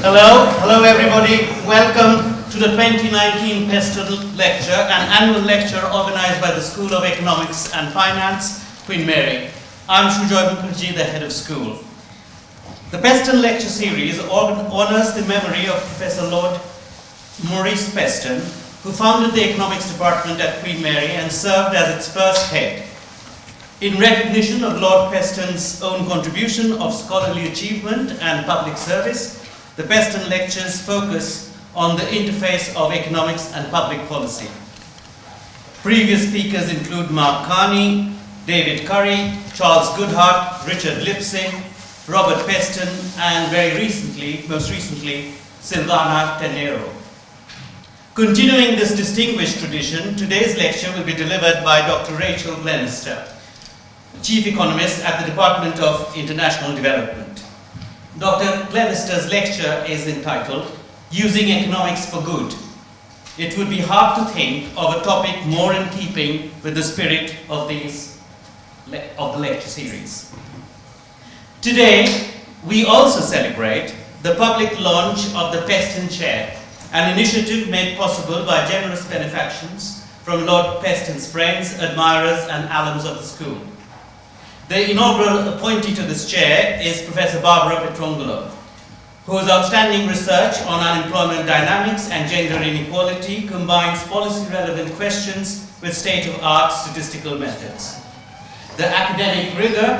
Hello everybody. Welcome to the 2019 Peston lecture, an annual lecture organized by the School of Economics and Finance, Queen Mary. I'm Shujoy Mukherjee, the head of school. The Peston lecture series honors the memory of Professor Lord Maurice Peston, who founded the economics department at Queen Mary and served as its first head. In recognition of Lord Peston's own contribution of scholarly achievement and public service, the Peston lectures focus on the interface of economics and public policy. Previous speakers include Mark Carney, David Curry, Charles Goodhart, Richard Lipsing, Robert Peston, and most recently, Silvana Tenero. Continuing this distinguished tradition, today's lecture will be delivered by Dr. Rachel Glennerster, Chief Economist at the Department of International Development. Dr. Glennerster's lecture is entitled, Using Economics for Good. It would be hard to think of a topic more in keeping with the spirit of the lecture series. Today, we also celebrate the public launch of the Peston Chair, an initiative made possible by generous benefactions from Lord Peston's friends, admirers, and alums of the school. The inaugural appointee to this chair is Professor Barbara Petrongolo, whose outstanding research on unemployment dynamics and gender inequality combines policy-relevant questions with state-of-the-art statistical methods. The academic rigor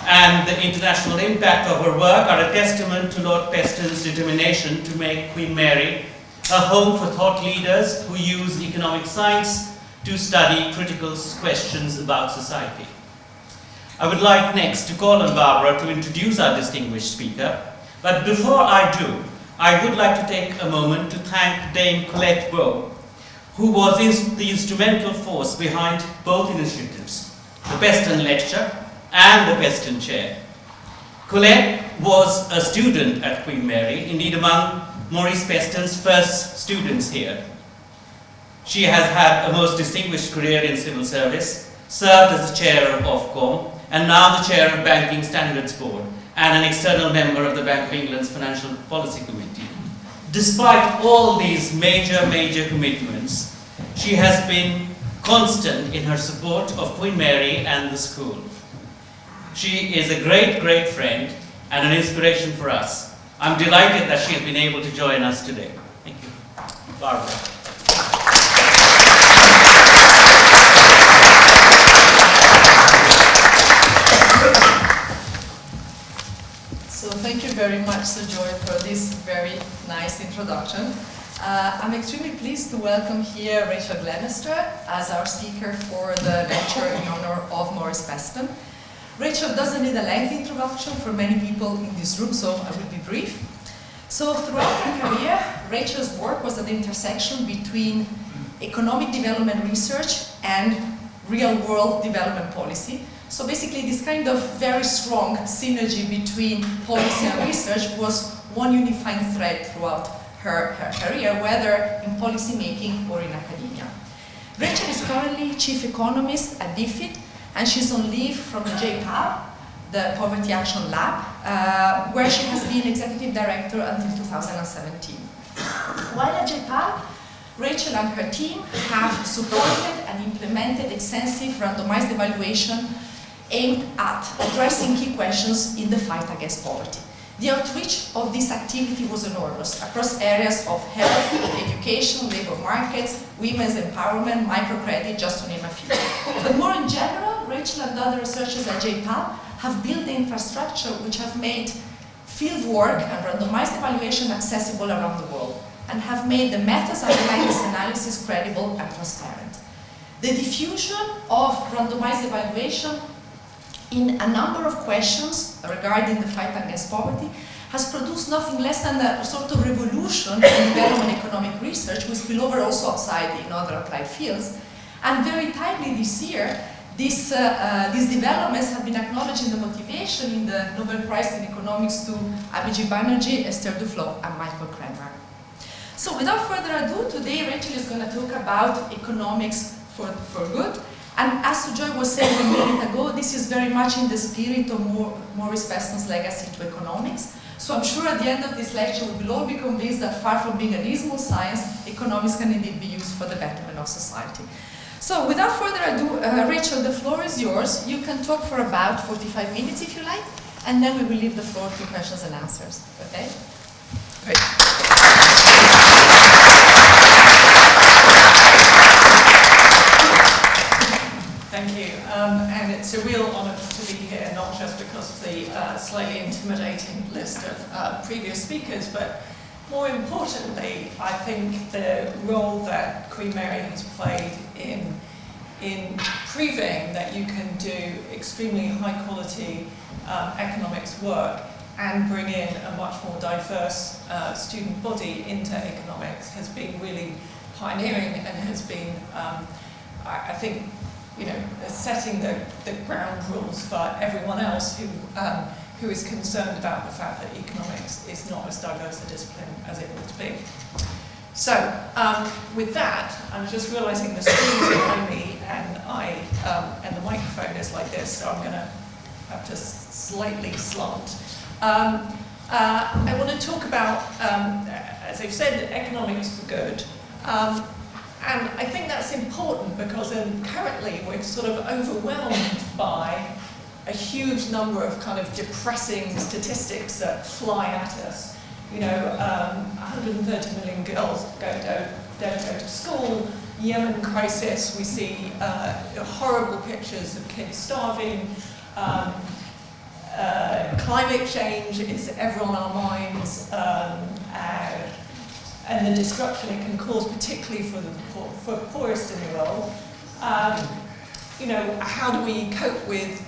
and the international impact of her work are a testament to Lord Peston's determination to make Queen Mary a home for thought leaders who use economic science to study critical questions about society. I would like next to call on Barbara to introduce our distinguished speaker, but before I do, I would like to take a moment to thank Dame Colette Bow, who was the instrumental force behind both initiatives, the Peston Lecture and the Peston Chair. Colette was a student at Queen Mary, indeed among Maurice Peston's first students here. She has had a most distinguished career in civil service, served as the chair of Ofcom, and now the chair of Banking Standards Board, and an external member of the Bank of England's Financial Policy Committee. Despite all these major commitments, she has been constant in her support of Queen Mary and the school. She is a great friend and an inspiration for us. I'm delighted that she has been able to join us today. Thank you. Barbara. So thank you very much, Sir Joy, for this very nice introduction. I'm extremely pleased to welcome here Rachel Glennerster as our speaker for the lecture in honor of Maurice Peston. Rachel doesn't need a lengthy introduction for many people in this room, so I will be brief. So throughout her career, Rachel's work was at the intersection between economic development research and real-world development policy. So basically, this kind of very strong synergy between policy and research was one unifying thread throughout her career, whether in policy making or in academia. Rachel is currently chief economist at DFID, and she's on leave from the JPAL, the Poverty Action Lab, where she has been executive director until 2017. While at JPAL, Rachel and her team have supported and implemented extensive randomized evaluation aimed at addressing key questions in the fight against poverty. The outreach of this activity was enormous across areas of health, education, labor markets, women's empowerment, microcredit, just to name a few. But more in general, Rachel and other researchers at JPAL have built the infrastructure which have made field work and randomized evaluation accessible around the world, and have made the methods underlying this analysis credible and transparent. The diffusion of randomized evaluation in a number of questions regarding the fight against poverty has produced nothing less than a sort of revolution in development economic research, with spillover also outside in other applied fields. And very timely this year, these developments have been acknowledged in the motivation in the Nobel Prize in Economics to Abhijit Banerjee, Esther Duflo, and Michael Kremer. So without further ado, today Rachel is going to talk about economics for good. And as Joy was saying a minute ago, this is very much in the spirit of Maurice Peston's legacy to economics. So I'm sure at the end of this lecture we will all be convinced that far from being a dismal science, economics can indeed be used for the betterment of society. So without further ado, Rachel, the floor is yours. You can talk for about 45 minutes if you like, and then we will leave the floor to questions and answers. Okay? Great. Thank you, and it's a real honour to be here, not just because of the slightly intimidating list of previous speakers, but more importantly, I think the role that Queen Mary has played in proving that you can do extremely high quality economics work and bring in a much more diverse student body into economics has been really pioneering and has been, I think, you know, setting the ground rules for everyone else who is concerned about the fact that economics is not as diverse a discipline as it ought to be. So, with that, I'm just realising the screen's behind me and the microphone is like this, so I'm going to have to slightly slant. I want to talk about, as I've said, economics for good. And I think that's important because currently we're sort of overwhelmed by a huge number of kind of depressing statistics that fly at us. You know, 130 million girls don't go to school, Yemen crisis, we see horrible pictures of kids starving, climate change is ever on our minds, and the destruction it can cause, particularly for the poorest in the world. You know, how do we cope with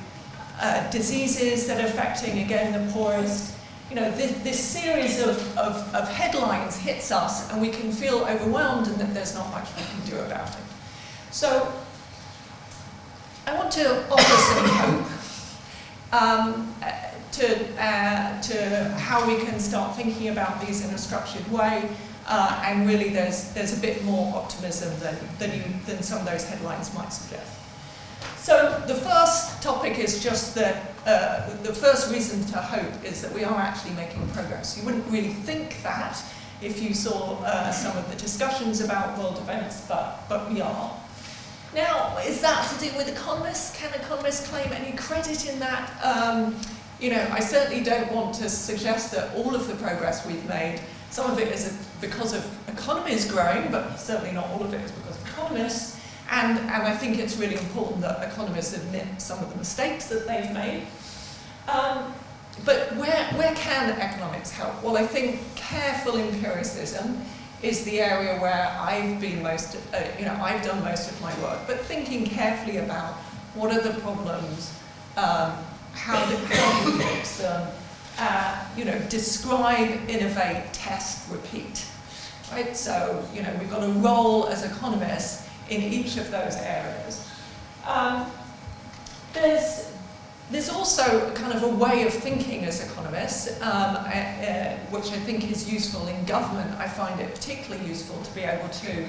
diseases that are affecting, again, the poorest? You know, this series of headlines hits us and we can feel overwhelmed and that there's not much we can do about it. So, I want to offer some hope to how we can start thinking about these in a structured way. And really there's a bit more optimism than some of those headlines might suggest. So the first topic is just that the first reason to hope is that we are actually making progress. You wouldn't really think that if you saw some of the discussions about world events, but we are. Now, is that to do with economists? Can economists claim any credit in that? You know, I certainly don't want to suggest that all of the progress we've made, some of it is because of economies growing, but certainly not all of it is because of economists. And I think it's really important that economists admit some of the mistakes that they've made. But where can economics help? Well, I think careful empiricism is the area where I've been most, I've done most of my work. But thinking carefully about what are the problems, how do we fix them, describe, innovate, test, repeat. Right? So, we've got a role as economists in each of those areas. There's also kind of a way of thinking as economists, which I think is useful in government. I find it particularly useful to be able to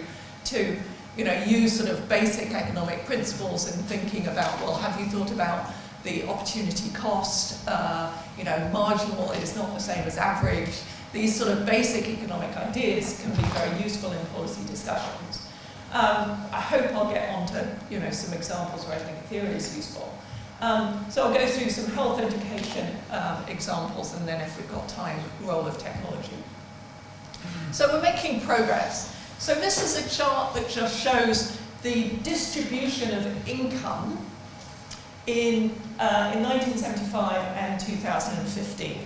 use sort of basic economic principles in thinking about, well, have you thought about the opportunity cost? Marginal is not the same as average. These sort of basic economic ideas can be very useful in policy discussions. I hope I'll get on to some examples where I think theory is useful. So I'll go through some health education examples, and then if we've got time, role of technology. So we're making progress. So this is a chart that just shows the distribution of income in 1975 and 2015.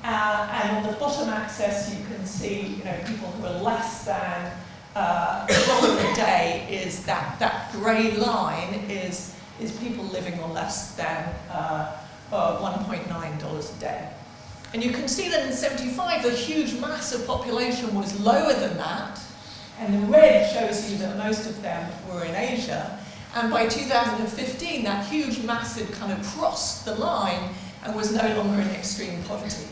And on the bottom axis, you can see people who are less than $1 a day. Is that grey line is people living on less than $1.9 a day. And you can see that in 75, the huge mass of population was lower than that, and the red shows you that most of them were in Asia. And by 2015, that huge mass had kind of crossed the line and was no longer in extreme poverty.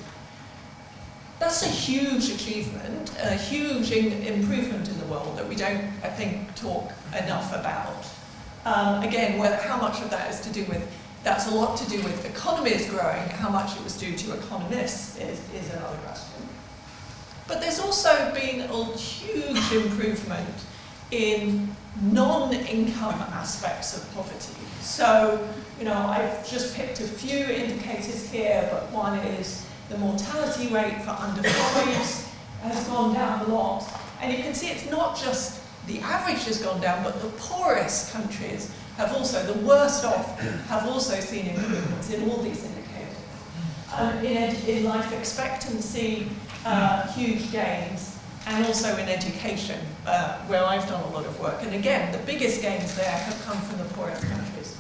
That's a huge achievement, a huge improvement in the world that we don't, I think, talk enough about. Again, how much of that is to do with, that's a lot to do with economies growing. How much it was due to economists is another question. But there's also been a huge improvement in non-income aspects of poverty. So, I've just picked a few indicators here, but one is the mortality rate for under 5s has gone down a lot. And you can see it's not just the average has gone down, but the poorest countries have also, the worst off, have also seen improvements in all these indicators. In life expectancy, huge gains, and also in education, where I've done a lot of work. And again, the biggest gains there have come from the poorest countries.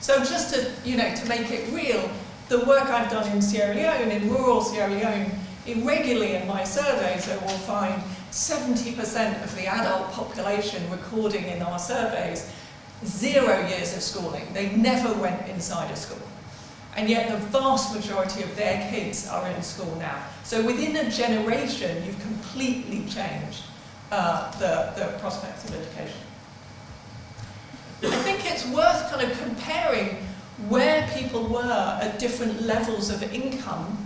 So just to, to make it real, the work I've done in Sierra Leone, in rural Sierra Leone, irregularly in my surveys, I will find 70% of the adult population recording in our surveys 0 years of schooling. They never went inside a school. And yet the vast majority of their kids are in school now. So within a generation, you've completely changed the prospects of education. I think it's worth kind of comparing where people were at different levels of income.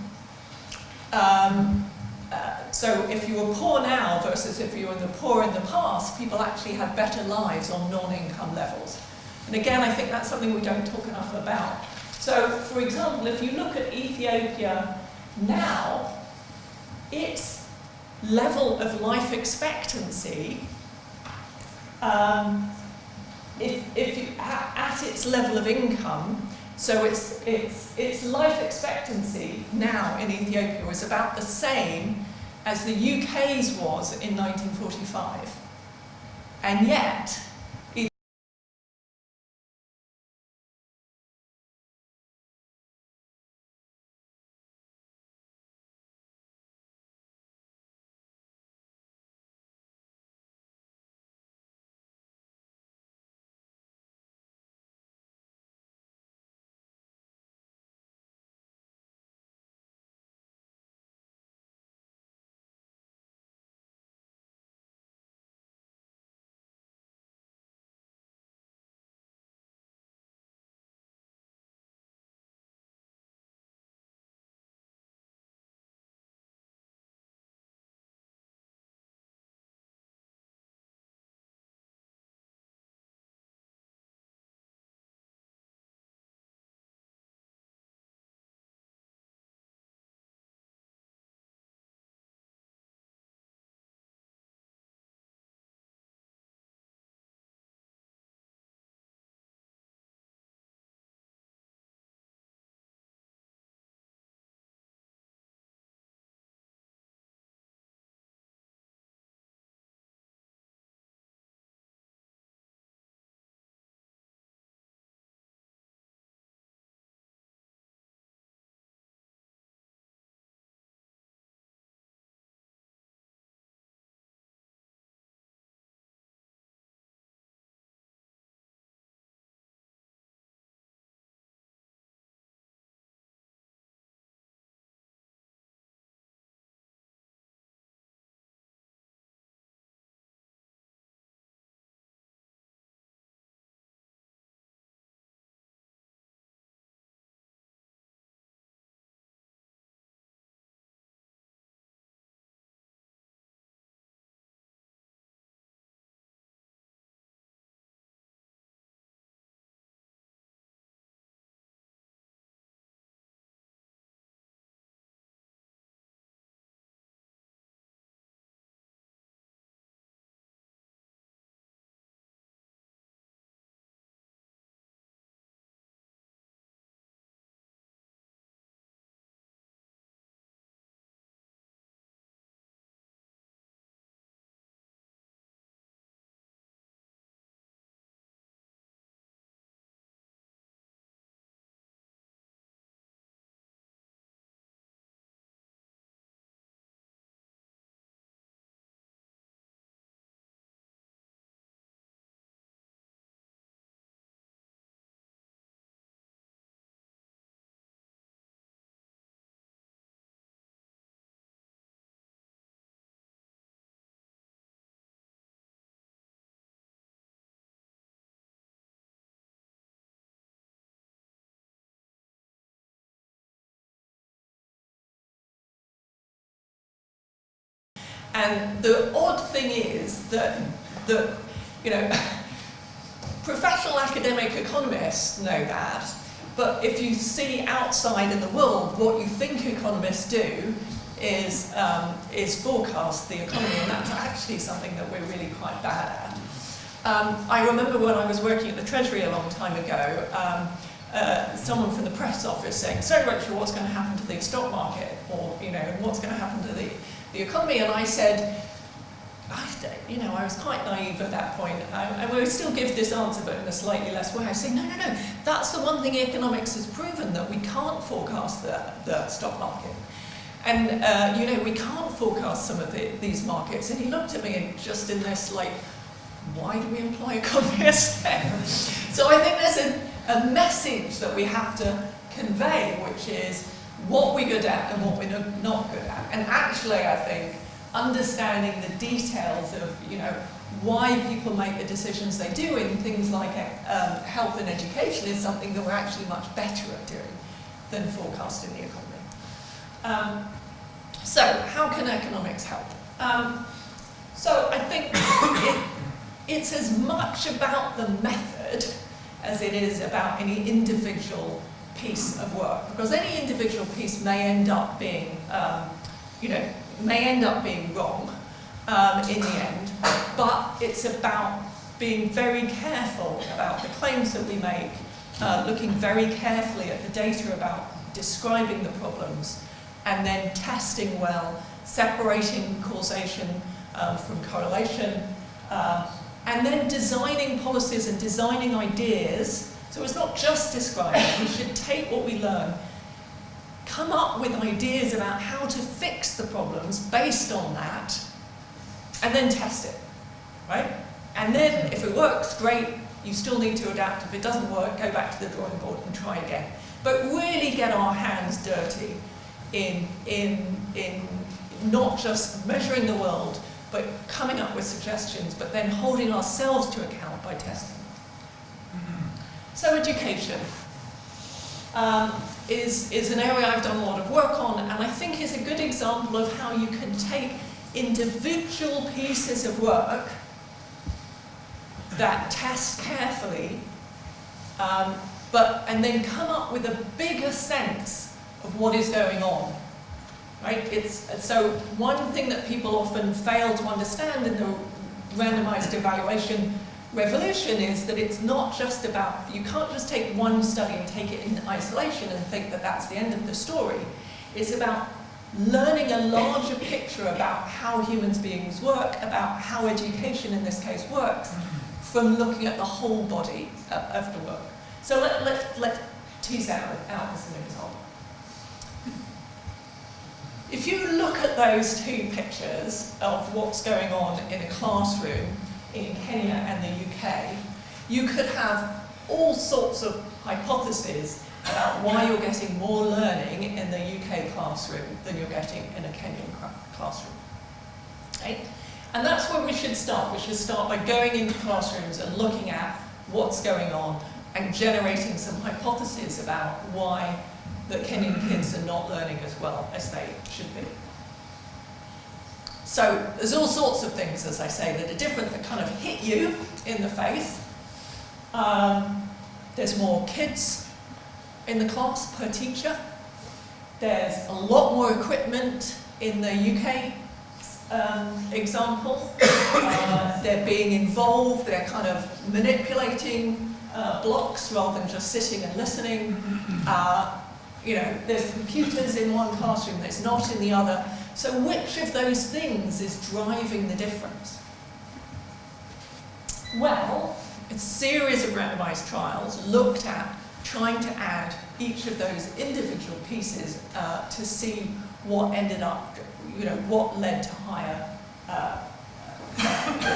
So if you were poor now versus if you were poor in the past, people actually have better lives on non-income levels. And again, I think that's something we don't talk enough about. So, for example, if you look at Ethiopia now, its level of life expectancy, if you, at its level of income, so its life expectancy now in Ethiopia is about the same as the UK's was in 1945. And yet, And the odd thing is that you know, professional academic economists know that, but if you see outside in the world, what you think economists do is forecast the economy, and that's actually something that we're really quite bad at. I remember when I was working at the Treasury a long time ago, someone from the press office saying, "So Rachel, what's going to happen to the stock market?" Or, you know, "What's going to happen to the economy?" And I said, you know, I was quite naive at that point. I would still give this answer, but in a slightly less way. I say, no, that's the one thing economics has proven, that we can't forecast the stock market. And, you know, we can't forecast some of these markets. And he looked at me and just in this, like, why do we employ economists then? So I think there's a message that we have to convey, which is what we're good at and what we're not good at. And actually, I think, understanding the details of, you know, why people make the decisions they do in things like health and education is something that we're actually much better at doing than forecasting the economy. So how can economics help? So I think it's as much about the method as it is about any individual piece of work, because any individual piece may end up being, you know, may end up being wrong in the end, but it's about being very careful about the claims that we make, looking very carefully at the data about describing the problems, and then testing well, separating causation from correlation, and then designing policies and designing ideas. So it's not just describing, we should take what we learn, come up with ideas about how to fix the problems based on that, and then test it, right? And then if it works, great, you still need to adapt. If it doesn't work, go back to the drawing board and try again. But really get our hands dirty in not just measuring the world, but coming up with suggestions, but then holding ourselves to account by testing. So education is an area I've done a lot of work on, and I think is a good example of how you can take individual pieces of work that test carefully, and then come up with a bigger sense of what is going on. Right? So one thing that people often fail to understand in the randomized evaluation revolution is that it's not just about, you can't just take one study and take it in isolation and think that that's the end of the story. It's about learning a larger picture about how human beings work, about how education in this case works, from looking at the whole body of the work. So let's tease out as an example. If you look at those two pictures of what's going on in a classroom in Kenya and the UK, you could have all sorts of hypotheses about why you're getting more learning in the UK classroom than you're getting in a Kenyan classroom. Right? And that's where we should start. We should start by going into classrooms and looking at what's going on and generating some hypotheses about why the Kenyan kids are not learning as well as they should be. So there's all sorts of things, as I say, that are different, that kind of hit you in the face. There's more kids in the class per teacher. There's a lot more equipment in the UK example. They're being involved, they're kind of manipulating blocks rather than just sitting and listening. You know, there's computers in one classroom that's not in the other. So which of those things is driving the difference? Well, a series of randomized trials looked at trying to add each of those individual pieces to see what ended up, you know, what led to higher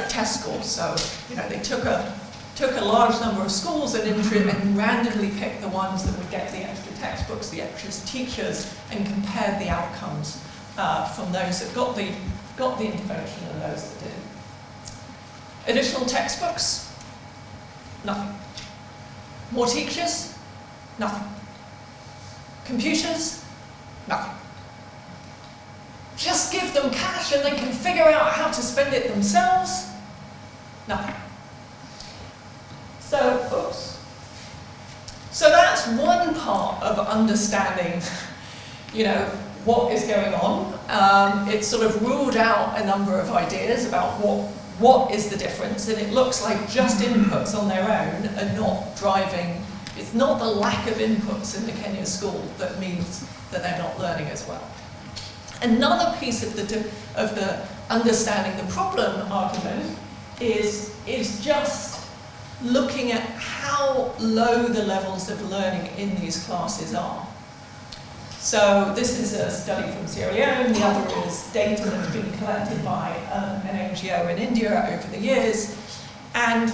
test scores. So, you know, they took a large number of schools and randomly picked the ones that would get the extra textbooks, the extra teachers, and compared the outcomes from those that got the intervention and those that didn't. Additional textbooks? Nothing. More teachers? Nothing. Computers? Nothing. Just just give them cash and they can figure out how to spend it themselves? Nothing. So, oops. So that's one part of understanding, what is going on. It's sort of ruled out a number of ideas about what is the difference, and it looks like just inputs on their own are not driving. It's not the lack of inputs in the Kenya school that means that they're not learning as well. Another piece of the understanding the problem argument is just looking at how low the levels of learning in these classes are. So this is a study from Sierra Leone, the other is data that's been collected by an NGO in India over the years. And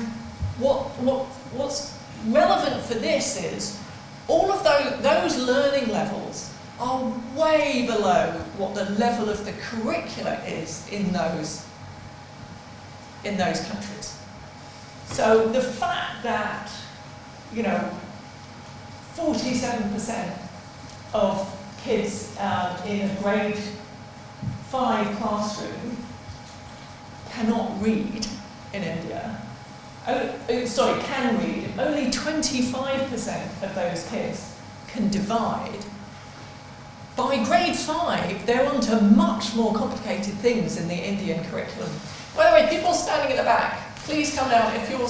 what's relevant for this is all of those learning levels are way below what the level of the curricula is in those countries. So the fact that, 47% of kids in a grade 5 classroom cannot read in India. Can read. Only 25% of those kids can divide. By grade 5, they're onto much more complicated things in the Indian curriculum. By the way, people standing at the back, please come down. If you're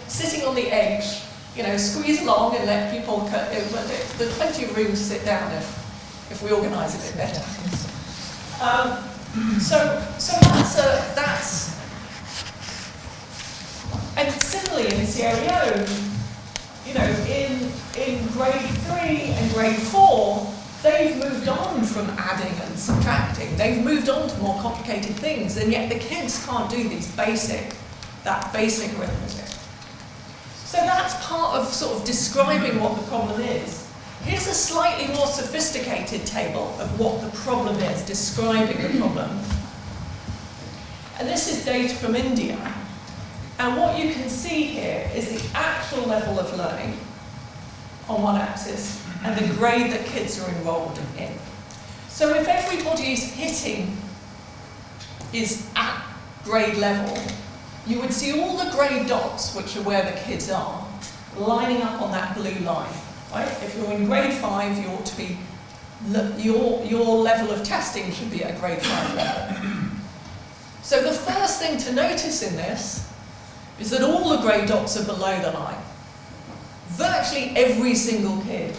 sitting on the edge, squeeze along and let people cut. There's plenty of room to sit down if we organise a bit better. So that's and similarly in Sierra Leone, in grade 3 and grade 4, they've moved on from adding and subtracting. They've moved on to more complicated things, and yet the kids can't do that basic arithmetic. So that's part of sort of describing what the problem is. Here's a slightly more sophisticated table of what the problem is, describing the problem. And this is data from India. And what you can see here is the actual level of learning on one axis and the grade that kids are enrolled in. So if everybody's hitting is at grade level, you would see all the grey dots, which are where the kids are, lining up on that blue line. Right? If you're in grade 5, you ought to be, your level of testing should be at a grade 5 level. So the first thing to notice in this is that all the grey dots are below the line. Virtually every single kid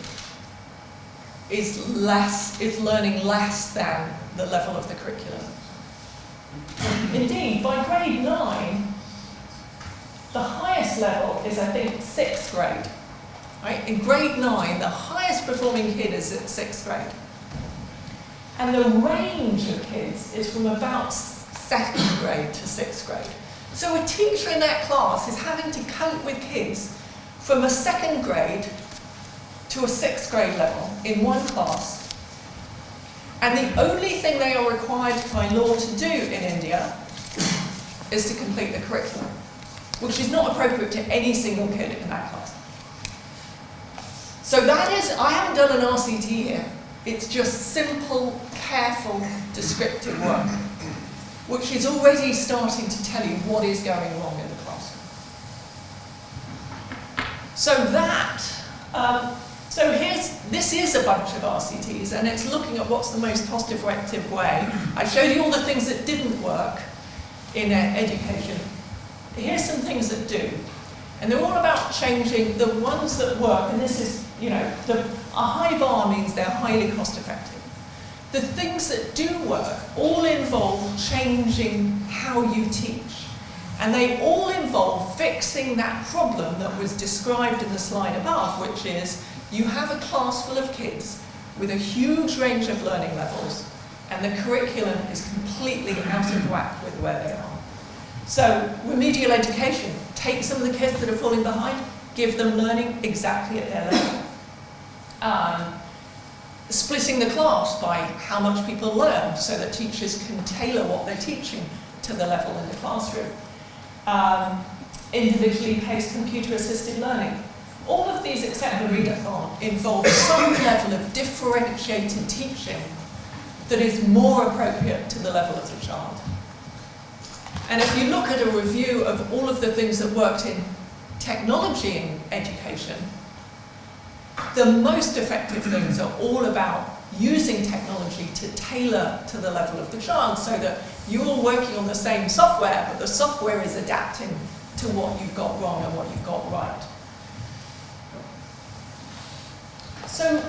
is learning less than the level of the curriculum. Indeed, by grade 9, the highest level is, I think, 6th grade. Right? In grade 9, the highest performing kid is at 6th grade. And the range of kids is from about 2nd grade to 6th grade. So a teacher in that class is having to cope with kids from a 2nd grade to a 6th grade level in one class. And the only thing they are required by law to do in India is to complete the curriculum, which is not appropriate to any single kid in that class. So that is, I haven't done an RCT here. It's just simple, careful, descriptive work, which is already starting to tell you what is going wrong in the classroom. This is a bunch of RCTs, and it's looking at what's the most cost-effective way. I showed you all the things that didn't work in education. Here's some things that do. And they're all about changing the ones that work, and this is, a high bar means they're highly cost-effective. The things that do work all involve changing how you teach. And they all involve fixing that problem that was described in the slide above, which is you have a class full of kids with a huge range of learning levels, and the curriculum is completely out of whack with where they are. So remedial education, take some of the kids that are falling behind, give them learning exactly at their level. Splitting the class by how much people learn so that teachers can tailor what they're teaching to the level in the classroom. Individually paced computer-assisted learning. All of these, except the readathon, involve some level of differentiated teaching that is more appropriate to the level of the child. And if you look at a review of all of the things that worked in technology in education, the most effective things are all about using technology to tailor to the level of the child, so that you're all working on the same software, but the software is adapting to what you've got wrong and what you've got right. So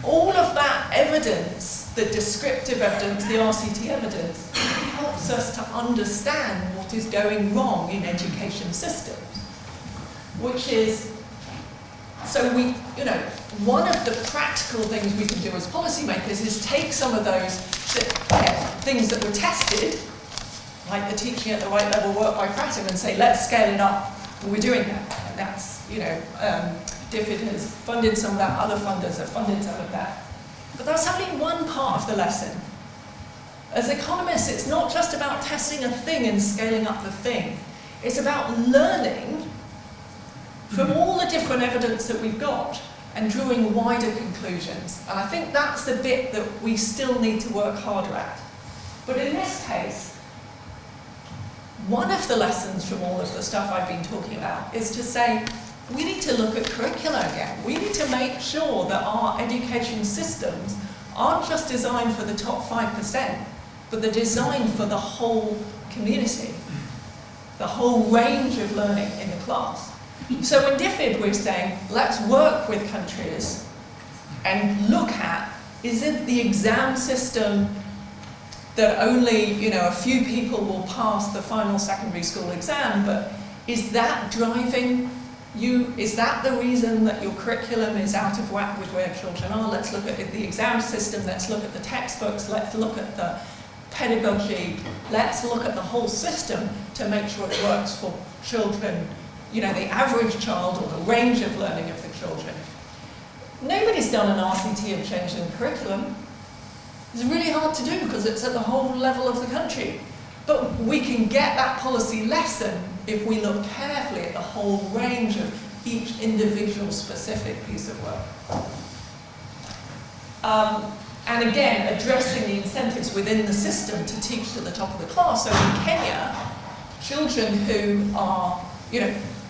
all of that evidence, the descriptive evidence, the RCT evidence, helps us to understand what is going wrong in education systems, which is, so we, one of the practical things we can do as policymakers is take some of those things that were tested, like the teaching at the right level work by Pratt, and say, let's scale it up. And we're doing that. And that's, DFID has funded some of that, other funders have funded some of that. But that's only one part of the lesson. As economists, it's not just about testing a thing and scaling up the thing. It's about learning from all the different evidence that we've got and drawing wider conclusions. And I think that's the bit that we still need to work harder at. But in this case, one of the lessons from all of the stuff I've been talking about is to say, we need to look at curricula again. We need to make sure that our education systems aren't just designed for the top 5%, but they're designed for the whole community, the whole range of learning in the class. So in DFID we're saying, let's work with countries and look at, is it the exam system that only a few people will pass the final secondary school exam, but is that driving you, is that the reason that your curriculum is out of whack with where children are? Let's look at the exam system, let's look at the textbooks, let's look at the pedagogy, let's look at the whole system to make sure it works for children, the average child or the range of learning of the children. Nobody's done an RCT of changing the curriculum. It's really hard to do because it's at the whole level of the country. But we can get that policy lesson if we look carefully at the whole range of each individual specific piece of work. And again, addressing the incentives within the system to teach to the top of the class. So in Kenya, children who are,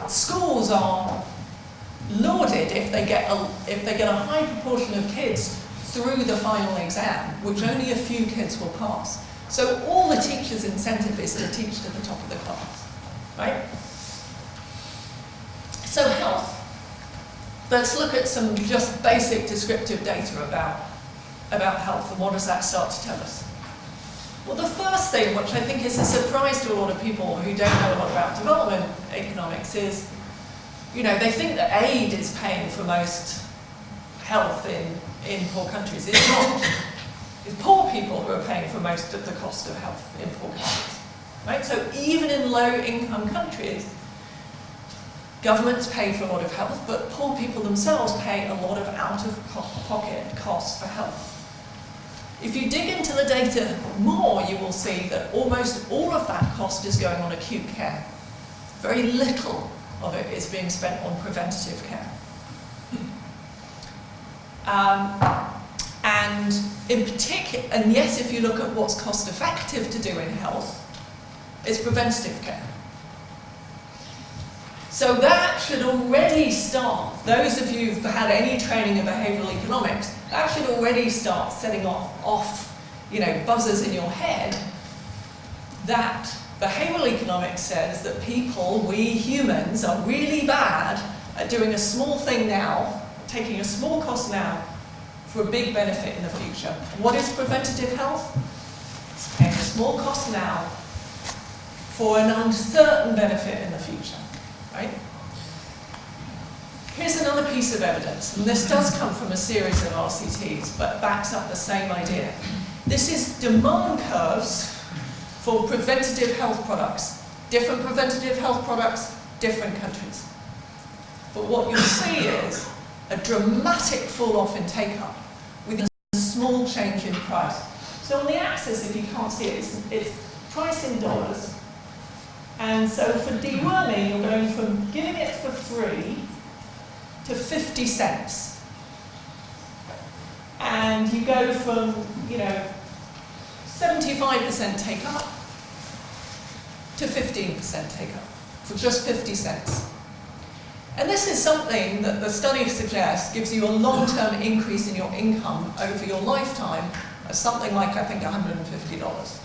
schools are lauded if they get a high proportion of kids through the final exam, which only a few kids will pass. So all the teacher's incentive is to teach to the top of the class, right? So health. Let's look at some just basic descriptive data about health, and what does that start to tell us? Well, the first thing, which I think is a surprise to a lot of people who don't know a lot about development economics, is, they think that aid is paying for most health in poor countries. It's not. It's poor people who are paying for most of the cost of health in poor countries, right? So even in low-income countries, governments pay for a lot of health, but poor people themselves pay a lot of out-of-pocket costs for health. If you dig into the data more, you will see that almost all of that cost is going on acute care. Very little of it is being spent on preventative care. And in particular, and yes, if you look at what's cost effective to do in health, it's preventative care. So that should already start, those of you who've had any training in behavioural economics, that should already start setting off buzzers in your head that behavioural economics says that people, we humans, are really bad at doing a small thing now, taking a small cost now, for a big benefit in the future. What is preventative health? It's paying a small cost now for an uncertain benefit in the future, right? Here's another piece of evidence, and this does come from a series of RCTs, but backs up the same idea. This is demand curves for preventative health products. Different preventative health products, different countries. But what you'll see is a dramatic fall-off in take-up with a small change in price. So on the axis, if you can't see it, it's price in dollars. And so for deworming, you're going from giving it for free to 50 cents. And you go from, 75% take up to 15% take up for just 50 cents. And this is something that the study suggests gives you a long-term increase in your income over your lifetime of something like, I think, $150.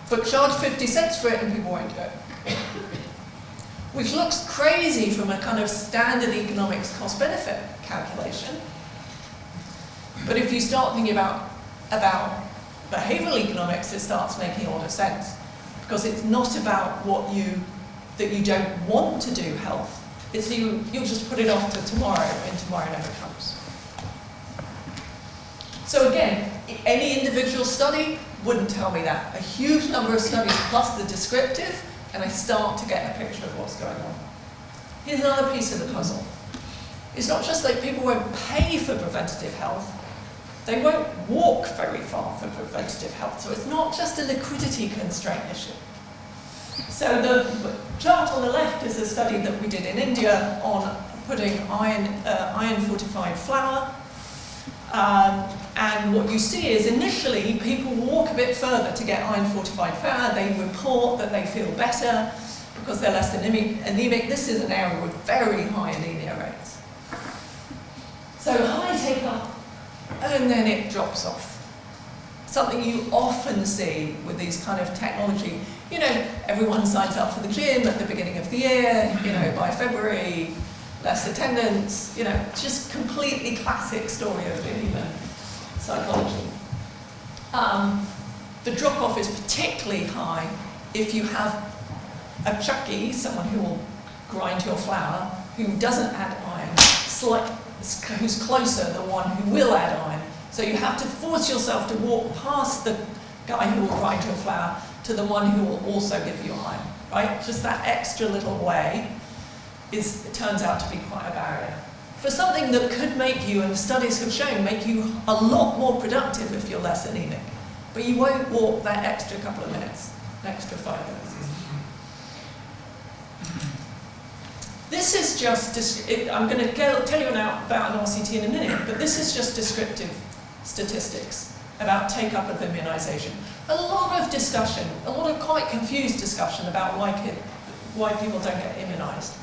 But charge 50 cents for it and people won't do it. Which looks crazy from a kind of standard economics cost-benefit calculation. But if you start thinking about behavioral economics, it starts making a lot of sense. Because it's not about that you don't want to do health. It's you'll just put it off to tomorrow, and tomorrow never comes. So again, any individual study wouldn't tell me that. A huge number of studies plus the descriptive, and I start to get a picture of what's going on. Here's another piece of the puzzle. It's not just that people won't pay for preventative health, they won't walk very far for preventative health. So it's not just a liquidity constraint issue. So the chart on the left is a study that we did in India on putting iron-fortified flour. And what you see is initially people walk a bit further to get iron-fortified flour. They report that they feel better because they're less anemic. This is an area with very high anemia rates. So high take-up, and then it drops off. Something you often see with these kind of technology. You know, everyone signs up for the gym at the beginning of the year, you know, by February, less attendance, you know, just completely classic story of human psychology. The drop-off is particularly high if you have a chucky, someone who will grind your flour, who doesn't add iron, who's closer, the one who will add iron. So you have to force yourself to walk past the guy who will grind your flour to the one who will also give you iron, right? Just that extra little way it turns out to be quite a barrier. For something that could make you, and studies have shown, make you a lot more productive if you're less anemic. But you won't walk that extra couple of minutes, an extra 5 minutes. This is just, I'm going to tell you about an RCT in a minute, but this is just descriptive statistics about take-up of immunisation. A lot of discussion, a lot of quite confused discussion about why people don't get immunised.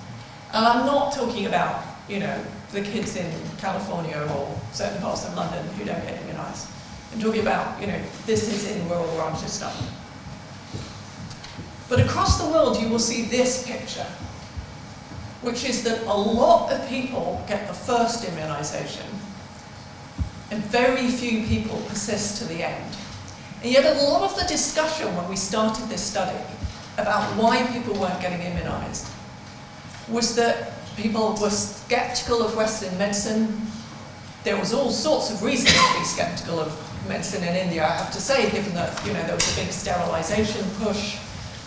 And I'm not talking about, you know, the kids in California or certain parts of London who don't get immunised. I'm talking about, you know, this is in rural Manchester. But across the world you will see this picture, which is that a lot of people get the first immunisation and very few people persist to the end. And yet a lot of the discussion when we started this study about why people weren't getting immunised was that people were sceptical of Western medicine. There was all sorts of reasons to be sceptical of medicine in India, I have to say, given that, you know, there was a big sterilisation push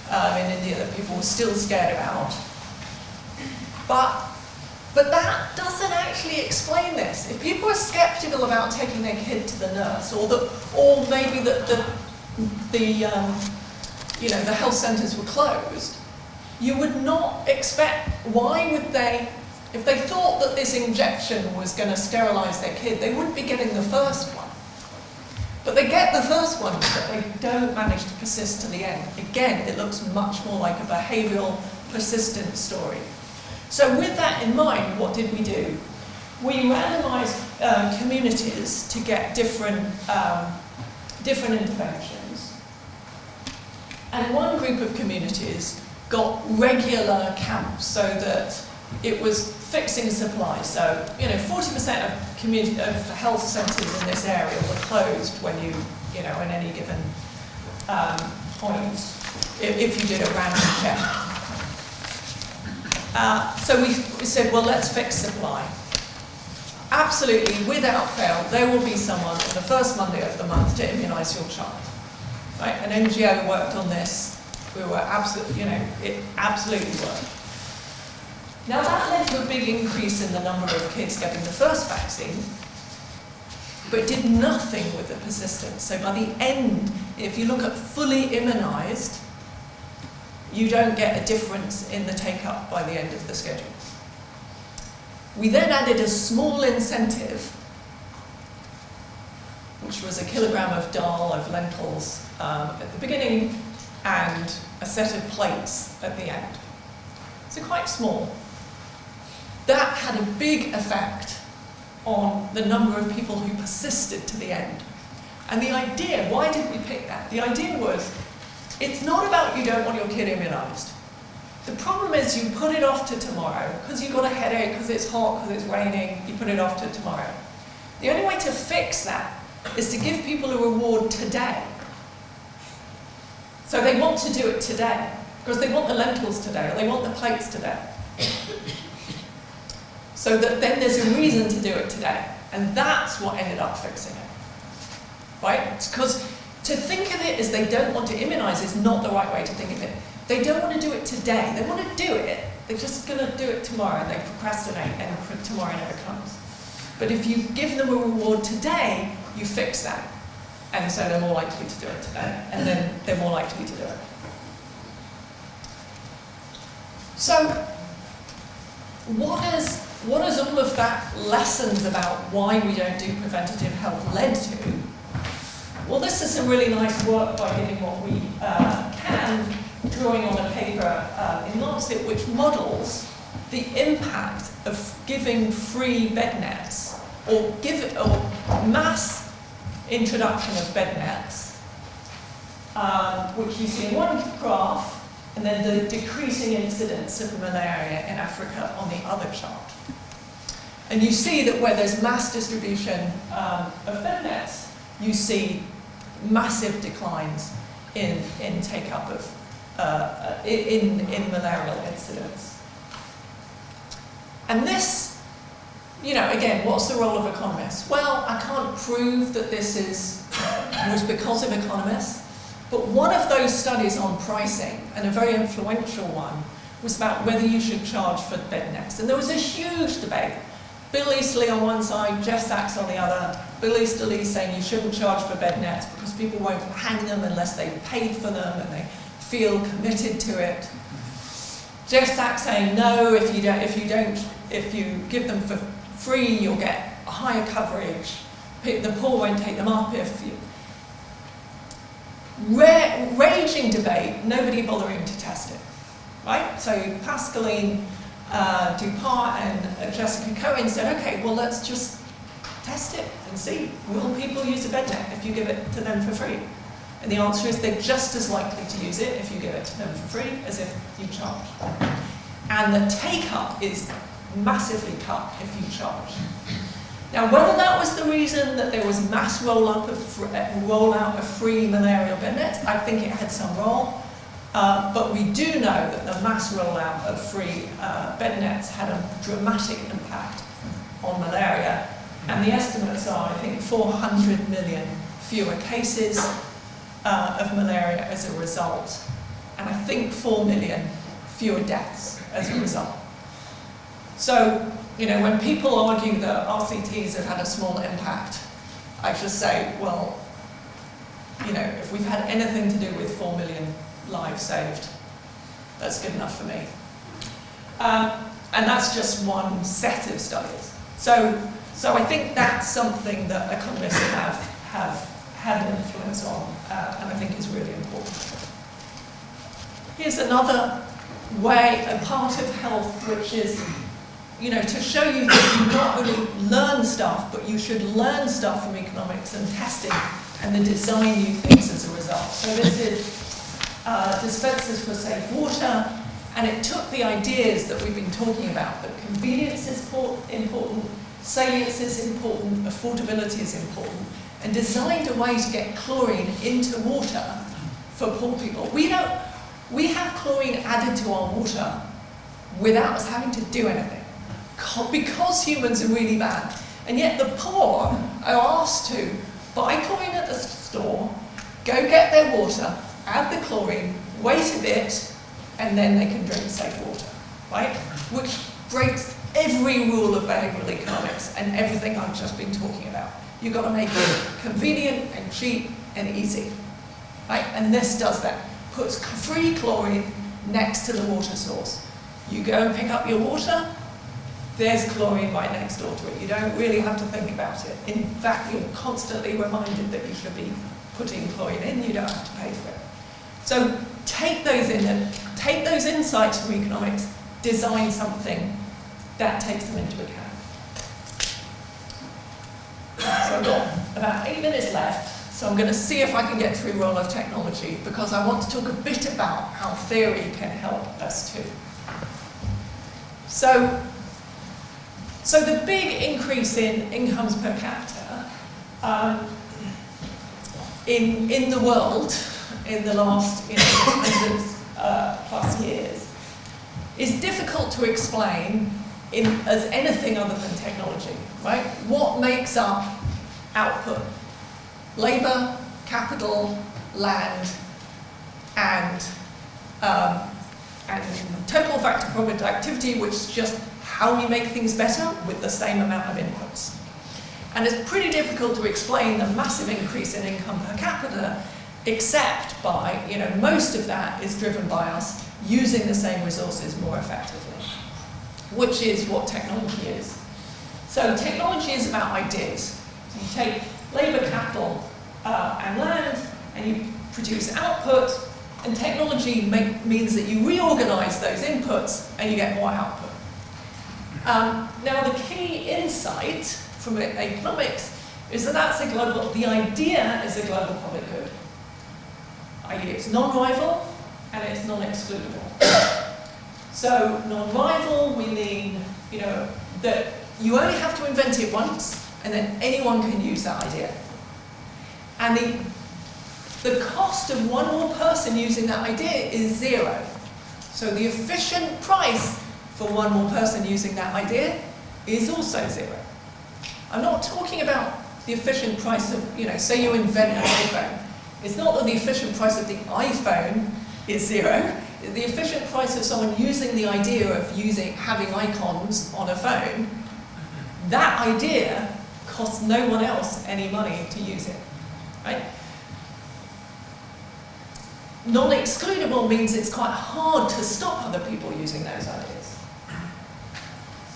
in India that people were still scared about. But that doesn't actually explain this. If people are sceptical about taking their kid to the nurse, or maybe the health centres were closed, you would not expect. Why would they? If they thought that this injection was going to sterilise their kid, they wouldn't be getting the first one. But they get the first one, but they don't manage to persist to the end. Again, it looks much more like a behavioural, persistent story. So with that in mind, what did we do? We randomised communities to get different interventions. And one group of communities got regular camps so that it was fixing supply. So, you know, 40% of health centres in this area were closed when in any given point, if you did a random check. So we said, well, let's fix supply. Absolutely, without fail, there will be someone on the first Monday of the month to immunise your child. Right? An NGO worked on this. We were absolutely, it absolutely worked. Now that led to a big increase in the number of kids getting the first vaccine, but it did nothing with the persistence. So by the end, if you look at fully immunised, you don't get a difference in the take-up by the end of the schedule. We then added a small incentive which was a kilogram of dal, of lentils at the beginning, and a set of plates at the end. So quite small. That had a big effect on the number of people who persisted to the end. And the idea, why did we pick that? The idea was, it's not about you don't want your kid immunised. The problem is you put it off to tomorrow, because you've got a headache, because it's hot, because it's raining, you put it off to tomorrow. The only way to fix that is to give people a reward today. So they want to do it today, because they want the lentils today, or they want the plates today. So that then there's a reason to do it today. And that's what ended up fixing it. Right? Because to think of it as they don't want to immunise is not the right way to think of it. They don't want to do it today. They want to do it. They're just going to do it tomorrow, and they procrastinate, and tomorrow never comes. But if you give them a reward today, you fix that. And so they're more likely to do it today. And then they're more likely to do it. So what has all of that lessons about why we don't do preventative health led to? Well, this is some really nice work by Giving What We Can, drawing on a paper in Lancet, which models the impact of giving free bed nets, or mass introduction of bed nets, which you see in one graph, and then the decreasing incidence of malaria in Africa on the other chart. And you see that where there's mass distribution of bed nets, you see massive declines in take-up of in malarial incidence. And this, you know, again, what's the role of economists? Well, I can't prove that this was because of economists, but one of those studies on pricing, and a very influential one, was about whether you should charge for bed nets. And there was a huge debate. Bill Easterly on one side, Jeff Sachs on the other. Bill Easterly saying you shouldn't charge for bed nets because people won't hang them unless they paid for them and they feel committed to it. Jeff Sachs saying no, if you give them for free, you'll get a higher coverage. The poor won't take them up if you. Raging debate, nobody bothering to test it, right? So Pascaline, Dupart and Jessica Cohen said, okay, well, let's just test it and see. Will people use a bed net if you give it to them for free? And the answer is they're just as likely to use it if you give it to them for free as if you charge. And the take-up is massively cut if you charge. Now, whether that was the reason that there was mass rollout of free malarial bed nets, I think it had some role. But we do know that the mass rollout of free bed nets had a dramatic impact on malaria. And the estimates are, I think, 400 million fewer cases of malaria as a result. And I think 4 million fewer deaths as a result. So, you know, when people argue that RCTs have had a small impact, I just say, well, you know, if we've had anything to do with 4 million lives saved, that's good enough for me. And that's just one set of studies. So I think that's something that economists have had an influence on, and I think is really important. Here's another way, a part of health, which is, you know, to show you that you not only learn stuff, but you should learn stuff from economics and testing, and then design new things as a result. So this is dispensers for safe water, and it took the ideas that we've been talking about, that convenience is important, salience is important, affordability is important, and designed a way to get chlorine into water for poor people. We have chlorine added to our water without us having to do anything, because humans are really bad. And yet the poor are asked to buy chlorine at the store, go get their water, add the chlorine, wait a bit, and then they can drink safe water, right? Which breaks every rule of behavioural economics and everything I've just been talking about. You've got to make it convenient and cheap and easy, right? And this does that. Puts free chlorine next to the water source. You go and pick up your water, there's chlorine right next door to it. You don't really have to think about it. In fact, you're constantly reminded that you should be putting chlorine in. You don't have to pay for it. So take those in and take those insights from economics, design something that takes them into account. So I've got about 8 minutes left, so I'm going to see if I can get through role of technology, because I want to talk a bit about how theory can help us too. So the big increase in incomes per capita in the world in the last 100 plus years is difficult to explain as anything other than technology, right? What makes up output? Labour, capital, land, and total factor productivity, which is just how we make things better with the same amount of inputs. And it's pretty difficult to explain the massive increase in income per capita, except by, most of that is driven by us using the same resources more effectively, which is what technology is. So technology is about ideas. So you take labour, capital, and land, and you produce output, and technology means that you reorganise those inputs and you get more output. Now the key insight from economics is that the idea is a global public good. I.e. it's non-rival and it's non-excludable. So non-rival, we mean, that you only have to invent it once and then anyone can use that idea. And the cost of one more person using that idea is zero. So the efficient price for one more person using that idea is also zero. I'm not talking about the efficient price of, say you invent an iPhone. It's not that the efficient price of the iPhone is zero. The efficient price of someone using the idea of having icons on a phone, that idea costs no one else any money to use it, right? Non-excludable means it's quite hard to stop other people using those ideas.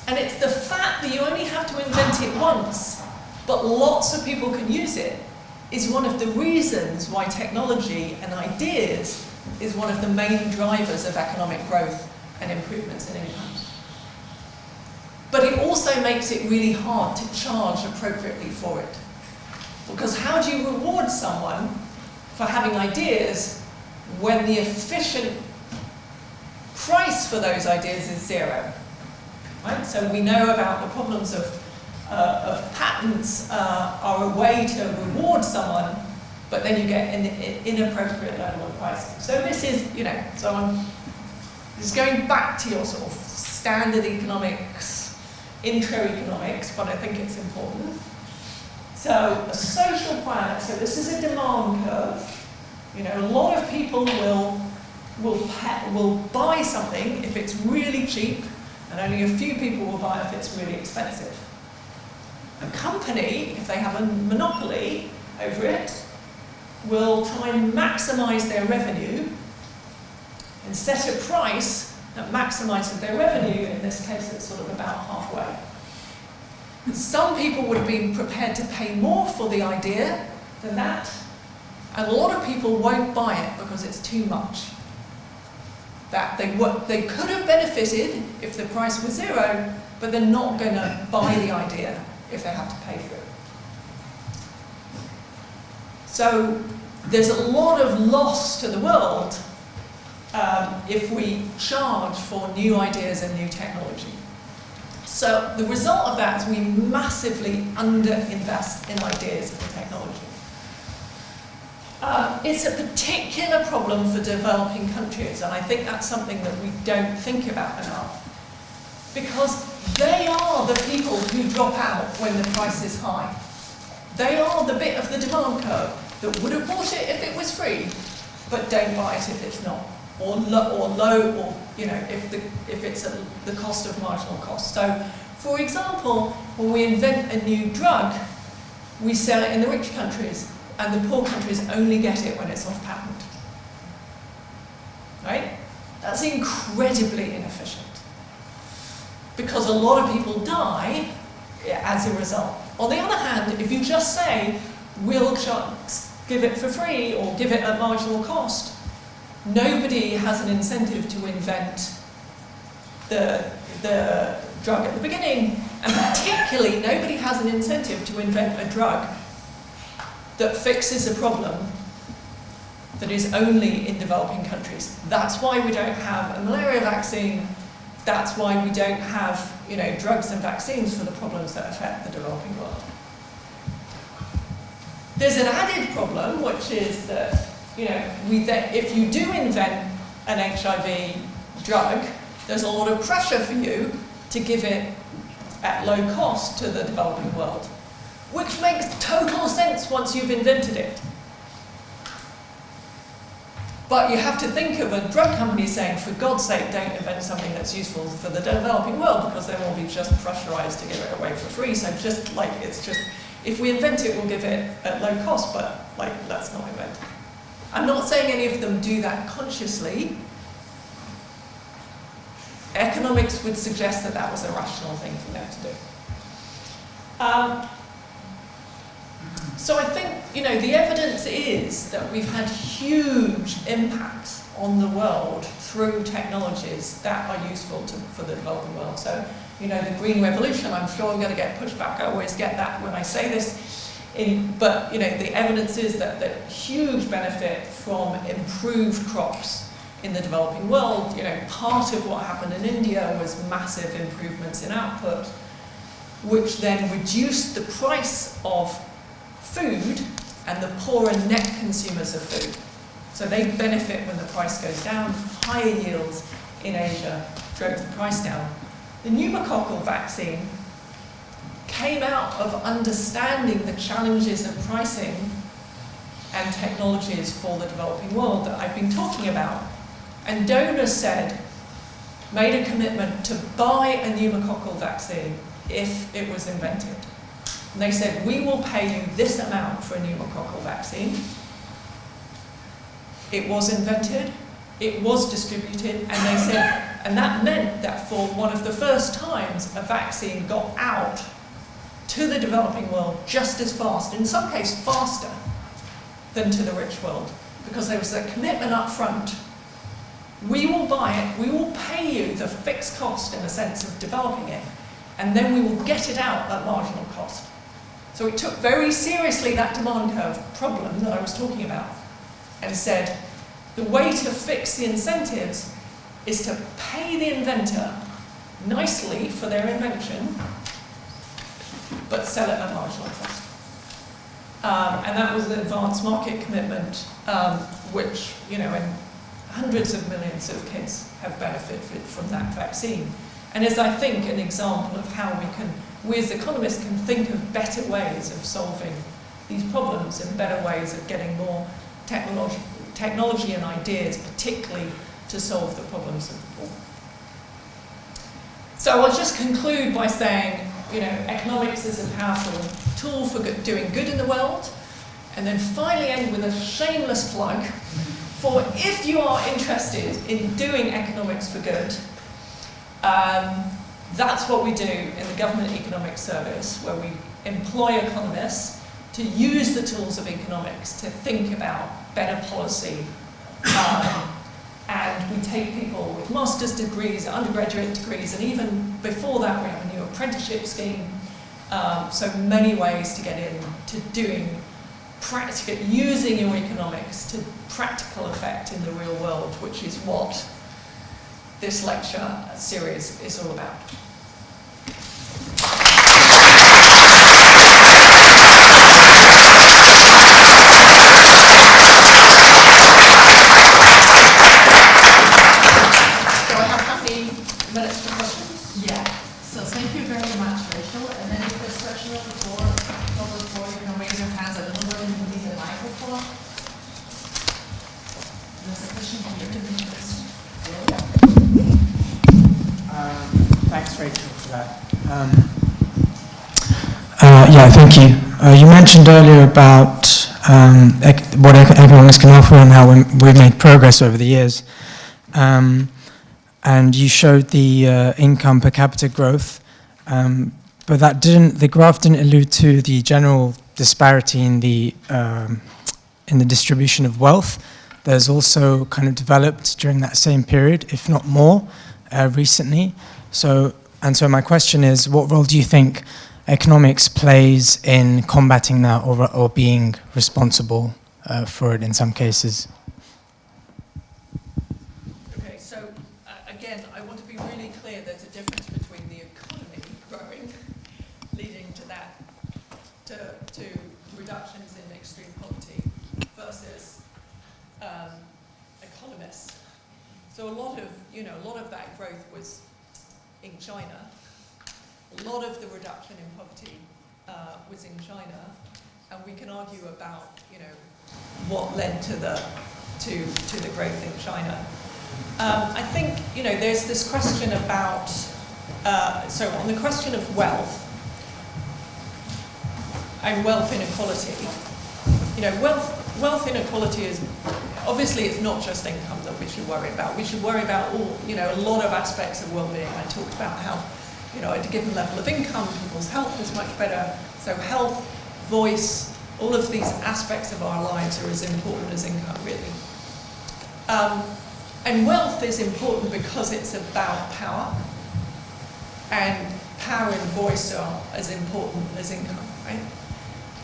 And it's the fact that you only have to invent it once, but lots of people can use it, is one of the reasons why technology and ideas is one of the main drivers of economic growth and improvements in incomes. But it also makes it really hard to charge appropriately for it. Because how do you reward someone for having ideas when the efficient price for those ideas is zero? Right? So we know about the problems of patents are a way to reward someone, but then you get an inappropriate level of pricing. So this is, so I'm just going back to your sort of standard economics, intro economics, but I think it's important. So a social planet, so this is a demand curve. A lot of people will buy something if it's really cheap, and only a few people will buy it if it's really expensive. A company, if they have a monopoly over it, will try and maximise their revenue and set a price that maximises their revenue. In this case, it's sort of about halfway. Some people would have been prepared to pay more for the idea than that, and a lot of people won't buy it because it's too much. That they could have benefited if the price was zero, but they're not going to buy the idea if they have to pay for it. So there's a lot of loss to the world if we charge for new ideas and new technology. So the result of that is we massively underinvest in ideas and technology. It's a particular problem for developing countries, and I think that's something that we don't think about enough. Because they are the people who drop out when the price is high. They are the bit of the demand curve that would have bought it if it was free, but don't buy it if it's not. Or low, or if it's at the cost of marginal cost. So, for example, when we invent a new drug, we sell it in the rich countries, and the poor countries only get it when it's off patent. Right? That's incredibly inefficient. because a lot of people die as a result. On the other hand, if you just say, we'll give it for free or give it at marginal cost, nobody has an incentive to invent the drug at the beginning, and particularly nobody has an incentive to invent a drug that fixes a problem that is only in developing countries. That's why we don't have a malaria vaccine. That's why we don't have, drugs and vaccines for the problems that affect the developing world. There's an added problem, which is that, if you do invent an HIV drug, there's a lot of pressure for you to give it at low cost to the developing world, which makes total sense once you've invented it. But you have to think of a drug company saying, for God's sake, don't invent something that's useful for the developing world, because then we'll be just pressurized to give it away for free. So if we invent it, we'll give it at low cost, but let's not invent it. I'm not saying any of them do that consciously. Economics would suggest that that was a rational thing for them to do. So I think, the evidence is that we've had huge impacts on the world through technologies that are useful for the developing world. So, the Green Revolution, I'm sure I'm going to get pushback. I always get that when I say this. But, the evidence is that huge benefit from improved crops in the developing world. Part of what happened in India was massive improvements in output, which then reduced the price of food and the poorer net consumers of food. So they benefit when the price goes down. Higher yields in Asia drove the price down. The pneumococcal vaccine came out of understanding the challenges of pricing and technologies for the developing world that I've been talking about. And donors made a commitment to buy a pneumococcal vaccine if it was invented. And they said, we will pay you this amount for a pneumococcal vaccine. It was invented, it was distributed, and they said, and that meant that for one of the first times, a vaccine got out to the developing world just as fast, in some cases faster, than to the rich world, because there was a commitment up front. We will buy it, we will pay you the fixed cost in the sense of developing it, and then we will get it out at marginal cost. So it took very seriously that demand curve problem that I was talking about, and said, the way to fix the incentives is to pay the inventor nicely for their invention, but sell it at marginal cost. And that was an advanced market commitment, which, and hundreds of millions of kids have benefited from that vaccine. And is, I think, an example of how we as economists can think of better ways of solving these problems and better ways of getting more technology and ideas, particularly to solve the problems of the poor. So I'll just conclude by saying, economics is a powerful tool for doing good in the world, and then finally end with a shameless plug for if you are interested in doing economics for good. That's what we do in the Government Economic Service, where we employ economists to use the tools of economics to think about better policy. And we take people with master's degrees, undergraduate degrees, and even before that we have a new apprenticeship scheme. So many ways to get into doing using your economics to practical effect in the real world, which is what this lecture series is all about. Thanks, Rachel, for that. Yeah, thank you. You mentioned earlier about what economics can offer and how we've made progress over the years. and you showed the income per capita growth, but the graph didn't allude to the general disparity in the distribution of wealth. There's also kind of developed during that same period, if not more, recently. So my question is, what role do you think economics plays in combating that or being responsible for it in some cases? Okay, so again, I want to be really clear there's a difference between the economy growing, leading to that, to reductions in extreme poverty, versus economists. So a lot of that growth was in China. A lot of the reduction in poverty was in China, and we can argue about, what led to the growth in China. I think, there's this question about, so on the question of wealth and wealth inequality, wealth inequality is, obviously it's not just income that we should worry about. We should worry about all, a lot of aspects of well-being. I talked about how, at a given level of income, people's health is much better. So health, voice, all of these aspects of our lives are as important as income, really. And wealth is important because it's about power. And power and voice are as important as income, right?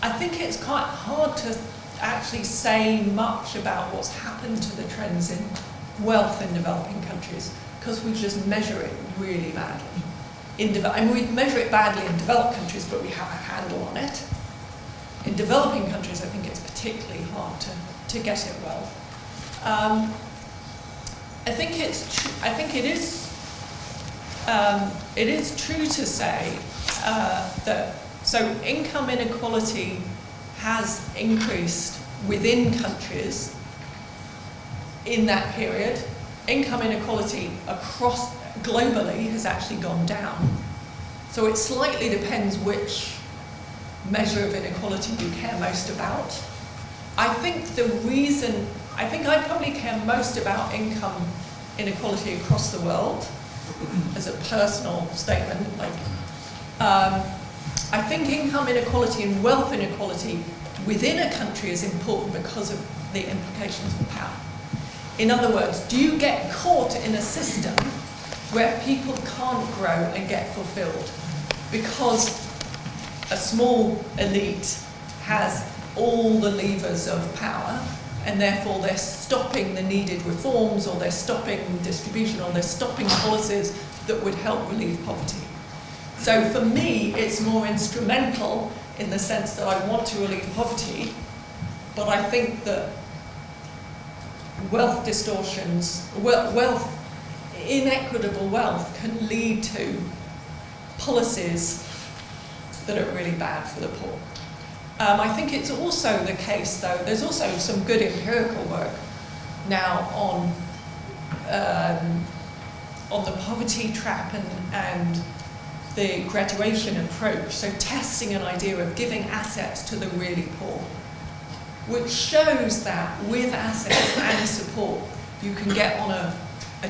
I think it's quite hard to actually say much about what's happened to the trends in wealth in developing countries, because we just measure it really badly. We measure it badly in developed countries, but we have a handle on it. In developing countries, I think it's particularly hard to get it well. I think it is true to say that income inequality has increased within countries in that period. Income inequality globally has actually gone down. So it slightly depends which measure of inequality you care most about. I think I probably care most about income inequality across the world as a personal statement. I think income inequality and wealth inequality within a country is important because of the implications for power. In other words, do you get caught in a system where people can't grow and get fulfilled because a small elite has all the levers of power, and therefore they're stopping the needed reforms, or they're stopping distribution, or they're stopping policies that would help relieve poverty? So for me, it's more instrumental in the sense that I want to relieve poverty, but I think that wealth distortions, inequitable wealth can lead to policies that are really bad for the poor. I think it's also the case, though, there's also some good empirical work now on the poverty trap and the graduation approach, so testing an idea of giving assets to the really poor, which shows that with assets and support, you can get on a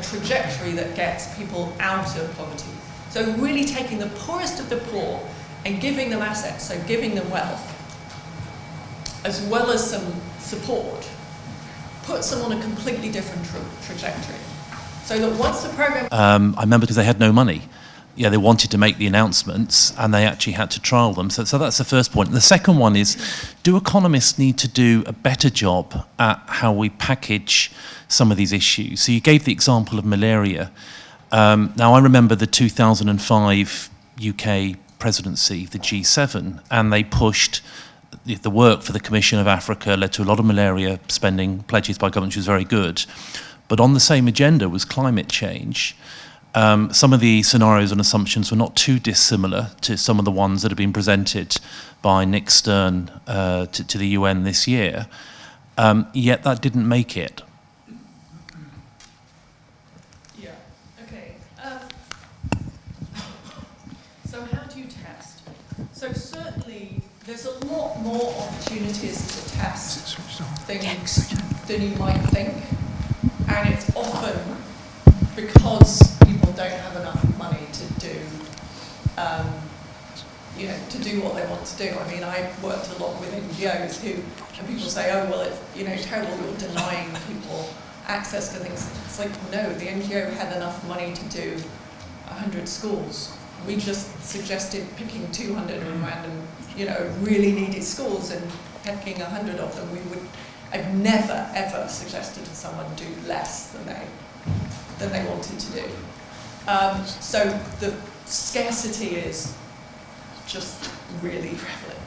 trajectory that gets people out of poverty. So really taking the poorest of the poor and giving them assets, so giving them wealth, as well as some support, puts them on a completely different trajectory. So that once the program... I remember because they had no money. Yeah, they wanted to make the announcements and they actually had to trial them. So that's the first point. And the second one is, do economists need to do a better job at how we package some of these issues? So you gave the example of malaria. Now I remember the 2005 UK presidency, the G7, and they pushed the work for the Commission of Africa, led to a lot of malaria spending pledges by government, which was very good. But on the same agenda was climate change. Some of the scenarios and assumptions were not too dissimilar to some of the ones that have been presented by Nick Stern to the UN this year, yet that didn't make it. Yeah, okay. So how do you test? So certainly there's a lot more opportunities to test things than you might think, and it's often because people don't have enough money to do, to do what they want to do. I mean, I worked a lot with NGOs and people say, oh, well, it's, terrible, you're denying people access to things. It's like, no, the NGO had enough money to do 100 schools. We just suggested picking 200 in random, really needed schools and picking 100 of them. I've never, ever suggested to someone do less than they wanted to do. So the scarcity is just really prevalent.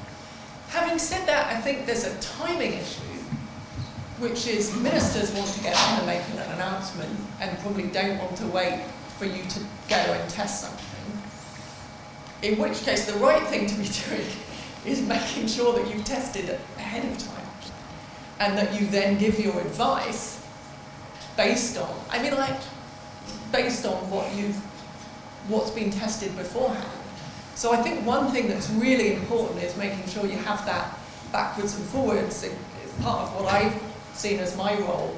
Having said that, I think there's a timing issue, which is ministers want to get on and make an announcement and probably don't want to wait for you to go and test something. In which case, the right thing to be doing is making sure that you've tested ahead of time and that you then give your advice based on, based on what's been tested beforehand. So I think one thing that's really important is making sure you have that backwards and forwards. It's part of what I've seen as my role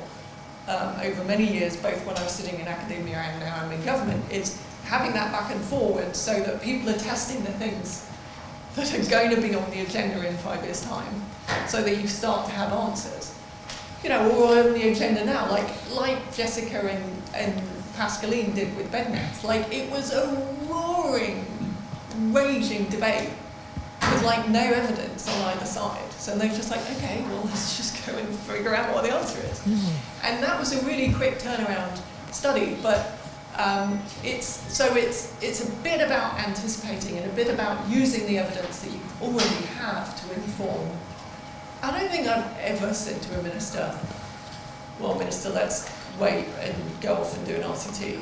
over many years, both when I was sitting in academia and now I'm in government, is having that back and forward so that people are testing the things that are going to be on the agenda in 5 years' time, so that you start to have answers. Or on the agenda now, like Jessica and Pascaline did with bed nets. It was a roaring, raging debate with no evidence on either side. So they're just like, okay, well, let's just go and figure out what the answer is. And that was a really quick turnaround study, but it's a bit about anticipating and a bit about using the evidence that you already have to inform. I don't think I've ever said to a minister, well, minister, let's wait and go off and do an RCT.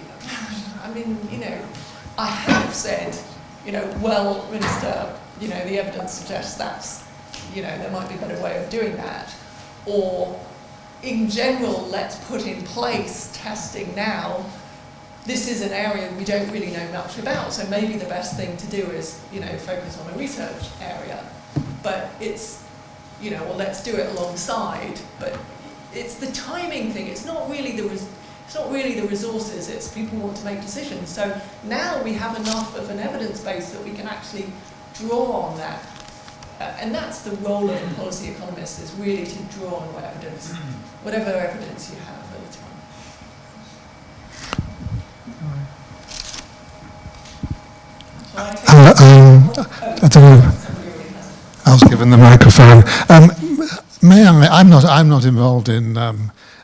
I have said, well, minister, the evidence suggests there might be a better way of doing that. Or, in general, let's put in place testing now. This is an area we don't really know much about, so maybe the best thing to do is, focus on a research area. But it's, well, let's do it alongside. But it's the timing thing. It's not really the resources. It's people want to make decisions. So now we have enough of an evidence base that we can actually draw on that. And that's the role of a policy economist, is really to draw on whatever evidence you have at the time. I don't know. I was given the microphone. I'm not involved in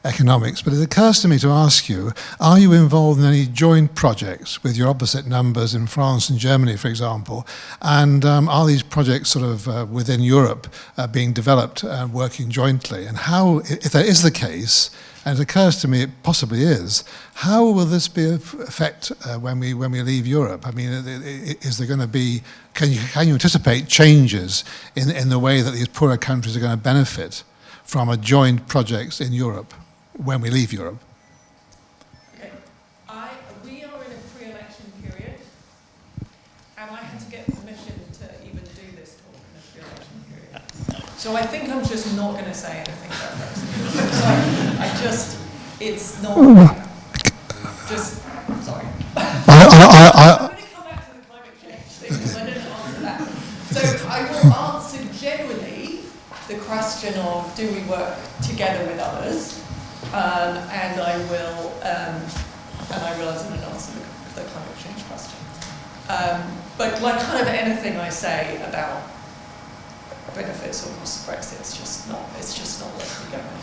economics, but it occurs to me to ask you, are you involved in any joint projects with your opposite numbers in France and Germany, for example? And are these projects sort of within Europe being developed and working jointly? And how, if that is the case, and it occurs to me it possibly is, how will this affect when we leave Europe? Is there going to be, can you anticipate changes in the way that these poorer countries are going to benefit from a joint projects in Europe when we leave Europe? Okay, we are in a pre-election period, and I had to get permission to even do this talk in a pre-election period. So I think I'm just not going to say anything about that. It's not, sorry. I'm going to come back to the climate change thing, because I didn't answer that. So I will answer generally the question of, do we work together with others? And I realise I didn't answer the climate change question. But like kind of anything I say about benefits or costs of Brexit, it's just not worth me going.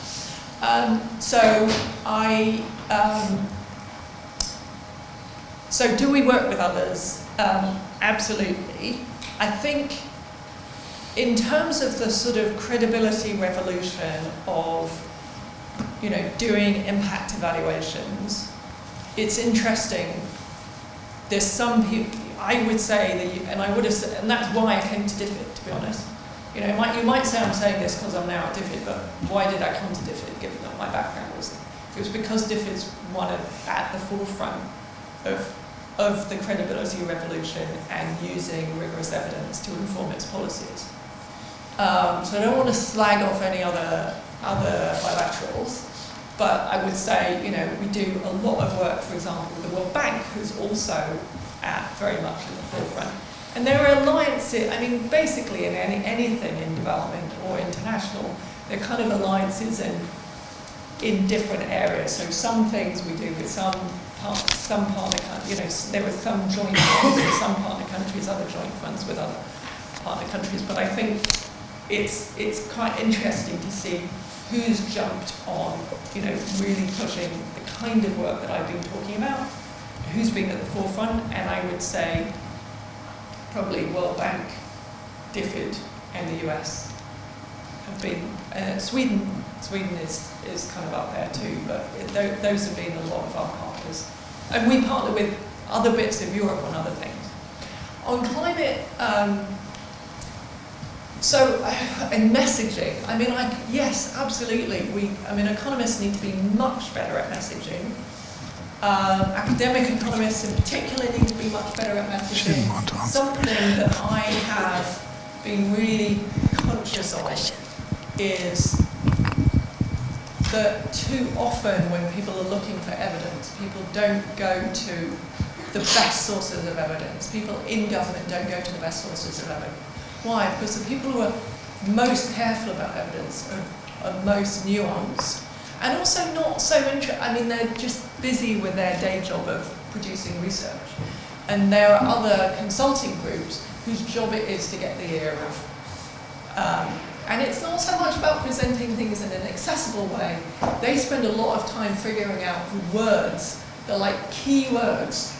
So do we work with others? Absolutely. I think in terms of the sort of credibility revolution of, doing impact evaluations, it's interesting. There's some people, I would say, and that's why I came to DFID, to be honest. You might say I'm saying this because I'm now at DFID, but why did I come to DFID, given that my background was there? It was because DFID's at the forefront of the credibility revolution and using rigorous evidence to inform its policies. So I don't want to slag off any other bilaterals, But I would say, you know, we do a lot of work, for example, with the World Bank, who's also very much in the forefront. And there are alliances, I mean, basically in anything in development or international, there are kind of alliances in different areas. So some things we do with some partner countries, you know, there are some joint funds with some partner countries, other joint funds with other partner countries. But I think it's quite interesting to see who's jumped on, you know, really pushing the kind of work that I've been talking about, who's been at the forefront, and I would say probably World Bank, DFID, and the US have been. Sweden is kind of up there too, but those have been a lot of our partners. And we partner with other bits of Europe on other things. On climate, and messaging, I mean, yes, absolutely. Economists need to be much better at messaging. Academic economists in particular need to be much better at messaging. Something that I have been really conscious of is that too often when people are looking for evidence, people don't go to the best sources of evidence. People in government don't go to the best sources of evidence. Why? Because the people who are most careful about evidence are most nuanced. And also not so they're just busy with their day job of producing research. And there are other consulting groups whose job it is to get the ear of. And it's not so much about presenting things in an accessible way. They spend a lot of time figuring out the words, the key words,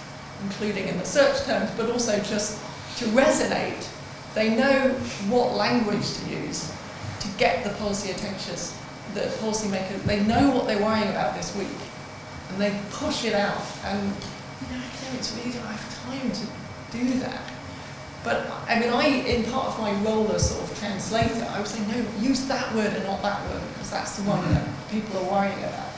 including in the search terms, but also just to resonate. They know what language to use to get the policy attention. The policymakers, they know what they're worrying about this week, and they push it out. And academics really don't have time to do that. But in part of my role as sort of translator, I would say no, use that word and not that word, because that's the one that people are worrying about.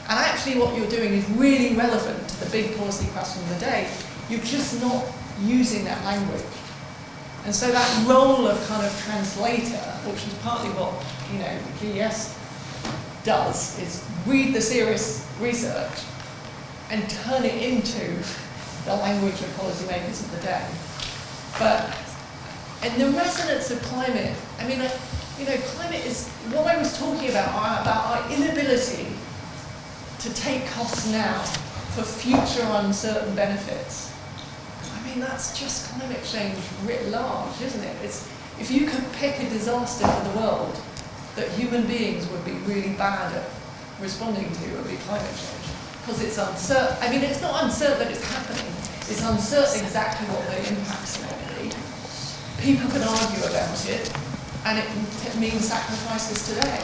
And actually, what you're doing is really relevant to the big policy question of the day. You're just not using that language. And so that role of kind of translator, which is partly what the GES does, is read the serious research and turn it into the language of policymakers of the day. And the resonance of climate, climate is what I was talking about our inability to take costs now for future uncertain benefits. That's just climate change writ large, isn't it? If you could pick a disaster for the world that human beings would be really bad at responding to, it would be climate change. Because it's uncertain. It's not uncertain that it's happening. It's uncertain exactly what the impacts are going to be. People can argue about it, and it means sacrifices today,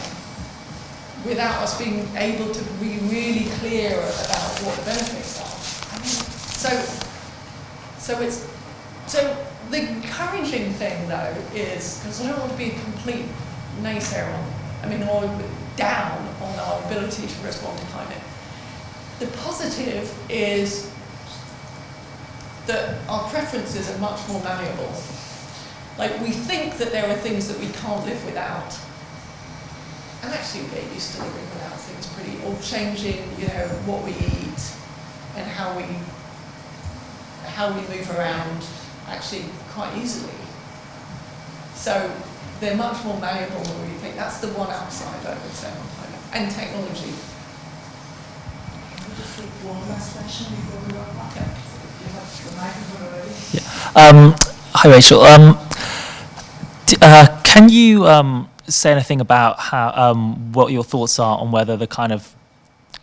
without us being able to be really clear about what the benefits are. So the encouraging thing though is, because I don't want to be a complete naysayer or down on our ability to respond to climate. The positive is that our preferences are much more malleable. We think that there are things that we can't live without. And actually we get used to living without things or changing, what we eat and how we move around actually quite easily. So they're much more malleable than we think. That's the one upside, I would say, on climate. And technology. Can we just take one last question before we wrap up? Yeah. You have the microphone already? Yeah. Hi, Rachel. Can you say anything about how what your thoughts are on whether the kind of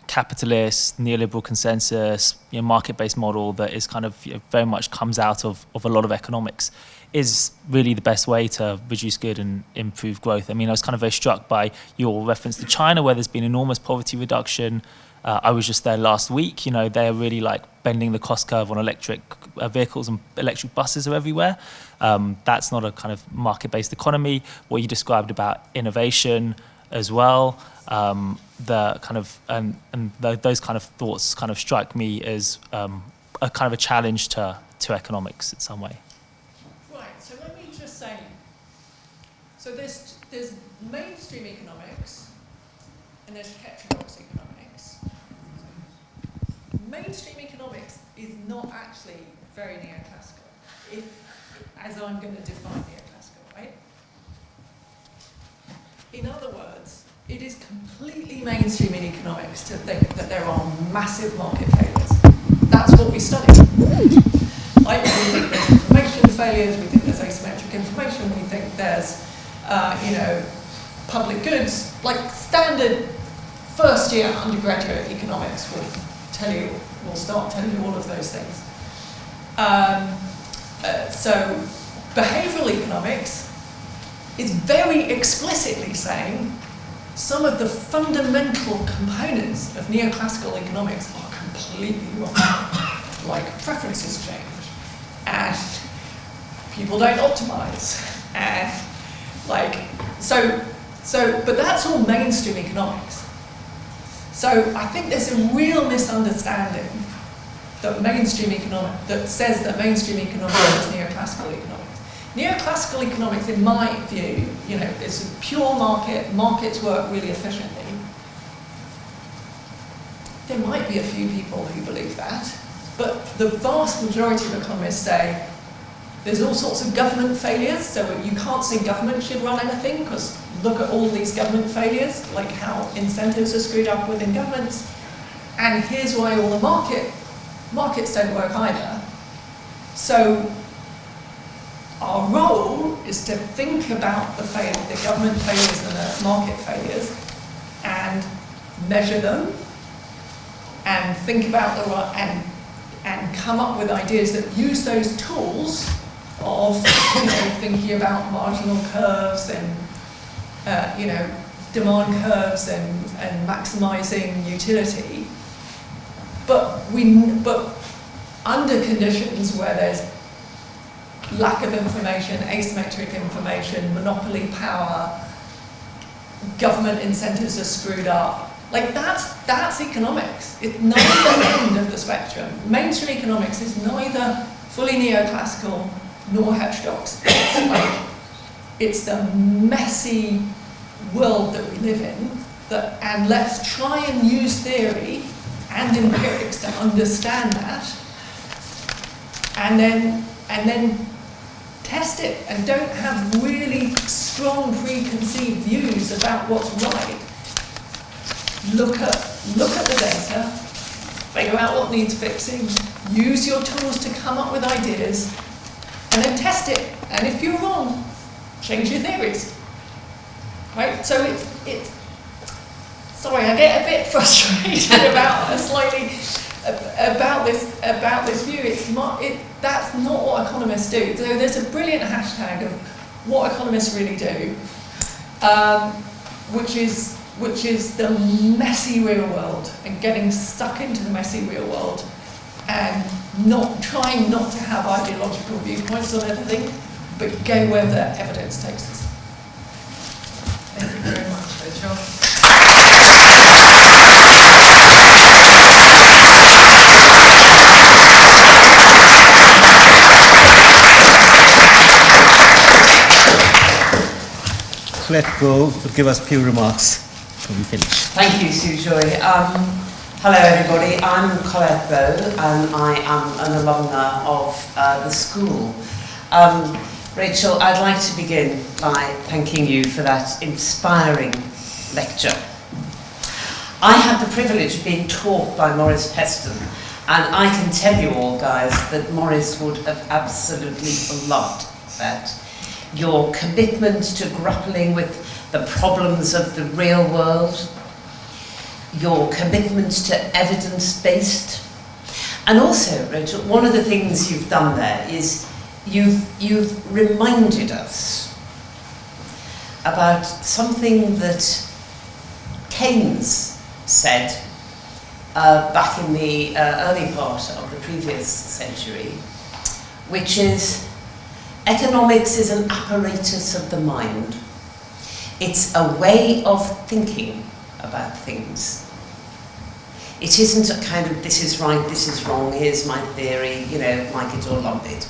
capitalist neoliberal consensus, market-based model that is kind of very much comes out of a lot of economics is really the best way to reduce good and improve growth? I was kind of very struck by your reference to China, where there's been enormous poverty reduction. I was just there last week. They're really bending the cost curve on electric vehicles, and electric buses are everywhere. That's not a kind of market-based economy. What you described about innovation as well, the kind of those kind of thoughts kind of strike me as a kind of a challenge to economics in some way. Right. So let me just say. So there's mainstream economics and there's heterodox economics. mainstream economics is not actually very neoclassical, as I'm going to define neoclassical, right? In other words, it is completely mainstream in economics to think that there are massive market failures. That's what we study. Like, we think there's information failures, we think there's asymmetric information, we think there's, public goods, like standard first year undergraduate economics will start telling you all of those things. So behavioral economics is very explicitly saying some of the fundamental components of neoclassical economics are completely wrong. Like preferences change, and people don't optimize, and but that's all mainstream economics. So I think there's a real misunderstanding that says that mainstream economics is neoclassical economics. Neoclassical economics, in my view, it's a pure market. Markets work really efficiently. There might be a few people who believe that, but the vast majority of economists say there's all sorts of government failures, so you can't say government should run anything, because look at all these government failures, like how incentives are screwed up within governments, and here's why all the markets don't work either. So our role is to think about the government failures and the market failures, and measure them, and think about and come up with ideas that use those tools of thinking about marginal curves and demand curves and maximizing utility, but under conditions where there's lack of information, asymmetric information, monopoly power, government incentives are screwed up. Like that's economics. It's neither end of the spectrum. Mainstream economics is neither fully neoclassical nor heterodox. It's the messy world that we live in, and let's try and use theory and empirics to understand that, and then test it, and don't have really strong preconceived views about what's right. Look at the data, figure out what needs fixing, use your tools to come up with ideas, and then test it. And if you're wrong, change your theories. Right? So it's sorry, I get a bit frustrated about this view. That's not what economists do. So there's a brilliant hashtag of what economists really do, which is the messy real world, and getting stuck into the messy real world, and trying not to have ideological viewpoints on everything, but go where the evidence takes us. Thank you very much, Rachel. Colette will give us a few remarks when we finish. Thank you, Sue Joy. Hello, everybody. I'm Colette Bow, and I am an alumna of the school. Rachel, I'd like to begin by thanking you for that inspiring lecture. I had the privilege of being taught by Maurice Peston, and I can tell you all, guys, that Maurice would have absolutely loved that. Your commitment to grappling with the problems of the real world, your commitment to evidence-based, and also, Rachel, one of the things you've done there is you've reminded us about something that Keynes said back in the early part of the previous century, which is economics is an apparatus of the mind. It's a way of thinking about things. It isn't a kind of this is right, this is wrong, here's my theory, like it or lump it.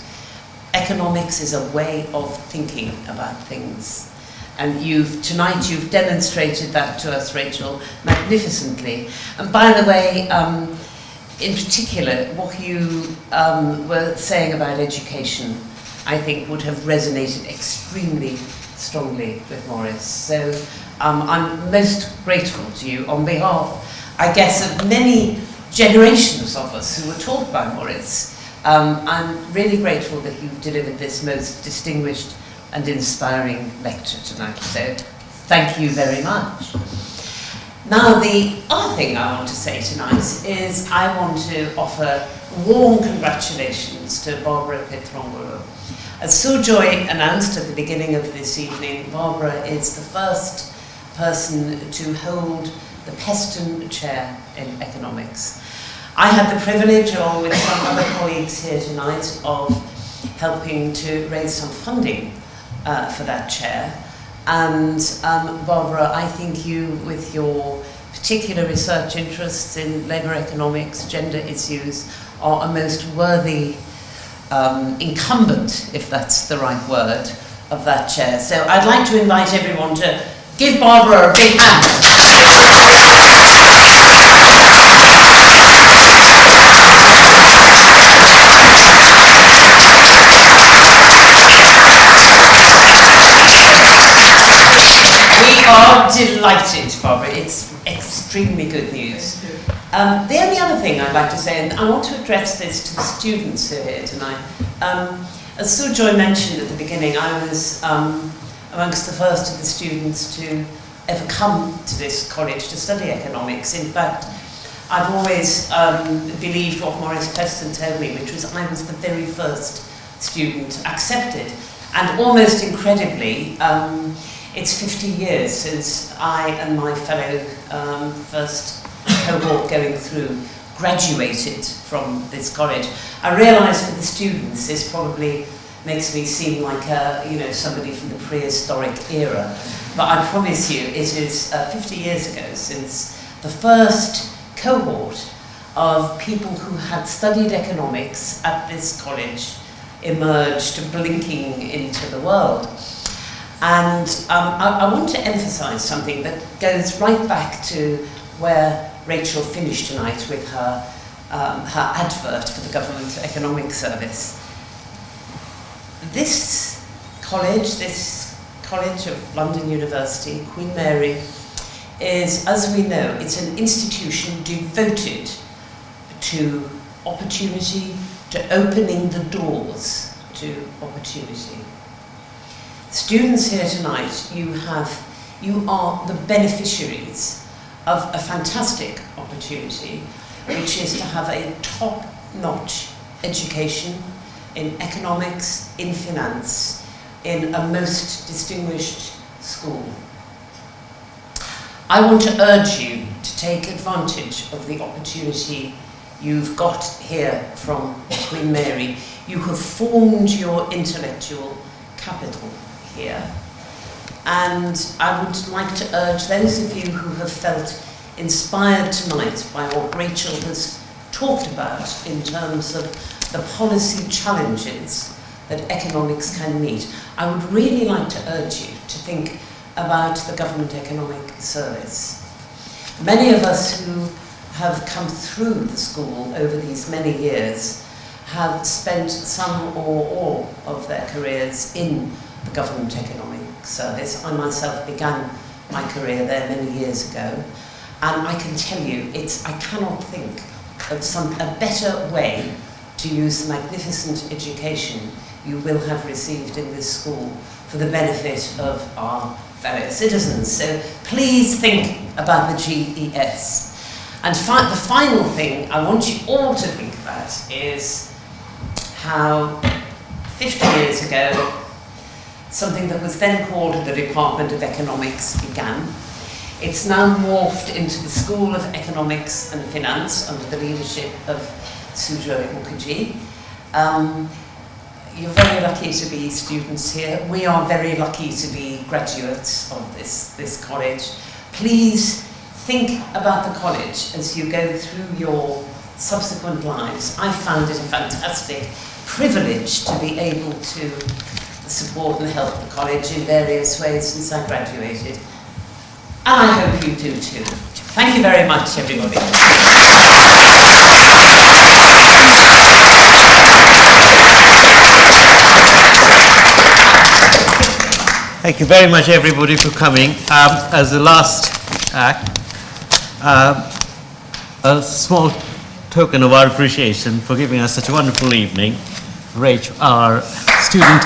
Economics is a way of thinking about things. And tonight you've demonstrated that to us, Rachel, magnificently. And by the way, in particular, what you were saying about education, I think would have resonated extremely strongly with Maurice. So I'm most grateful to you on behalf, I guess, of many generations of us who were taught by Maurice. I'm really grateful that you've delivered this most distinguished and inspiring lecture tonight. So thank you very much. Now, the other thing I want to say tonight is I want to offer warm congratulations to Barbara Petrongolo. As Sujoy announced at the beginning of this evening, Barbara is the first person to hold the Peston Chair in Economics. I had the privilege, along with some other colleagues here tonight, of helping to raise some funding for that chair. And Barbara, I think you, with your particular research interests in labour economics, gender issues, are a most worthy incumbent, if that's the right word, of that chair. So I'd like to invite everyone to give Barbara a big hand. We are delighted, Barbara. It's extremely good news. The only other thing I'd like to say, and I want to address this to the students who are here tonight. As Sujoy mentioned at the beginning, I was amongst the first of the students to ever come to this college to study economics. In fact, I've always believed what Maurice Peston told me, which was I was the very first student accepted. And almost incredibly, it's 50 years since I and my fellow first cohort going through graduated from this college. I realise for the students this probably makes me seem like somebody from the prehistoric era, but I promise you it is 50 years ago since the first cohort of people who had studied economics at this college emerged blinking into the world. And I want to emphasise something that goes right back to where Rachel finished tonight with her advert for the Government Economic Service. This college of London University, Queen Mary, is, as we know, it's an institution devoted to opportunity, to opening the doors to opportunity. Students here tonight, you are the beneficiaries of a fantastic opportunity, which is to have a top-notch education in economics, in finance, in a most distinguished school. I want to urge you to take advantage of the opportunity you've got here from Queen Mary. You have formed your intellectual capital here. And I would like to urge those of you who have felt inspired tonight by what Rachel has talked about in terms of the policy challenges that economics can meet, I would really like to urge you to think about the Government Economic Service. Many of us who have come through the school over these many years have spent some or all of their careers in the Government Economic Service. I myself began my career there many years ago, and I can tell you, I cannot think of a better way to use the magnificent education you will have received in this school for the benefit of our fellow citizens. So please think about the GES. And the final thing I want you all to think about is how 50 years ago, something that was then called the Department of Economics began. It's now morphed into the School of Economics and Finance under the leadership of Sujoy Mukherjee. You're very lucky to be students here. We are very lucky to be graduates of this college. Please think about the college as you go through your subsequent lives. I found it a fantastic privilege to be able to support and help the college in various ways since I graduated. And I hope you do too. Thank you very much, everybody. Thank you very much, everybody, for coming. As the last act, a small token of our appreciation for giving us such a wonderful evening. Rach, our student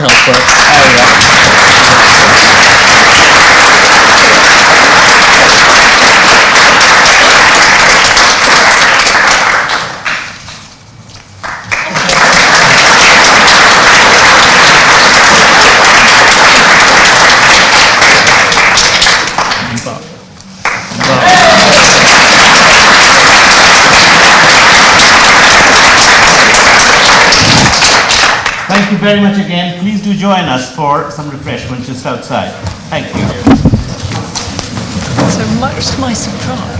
Thank you very much again. Please do join us for some refreshments just outside. Thank you. So much to my surprise,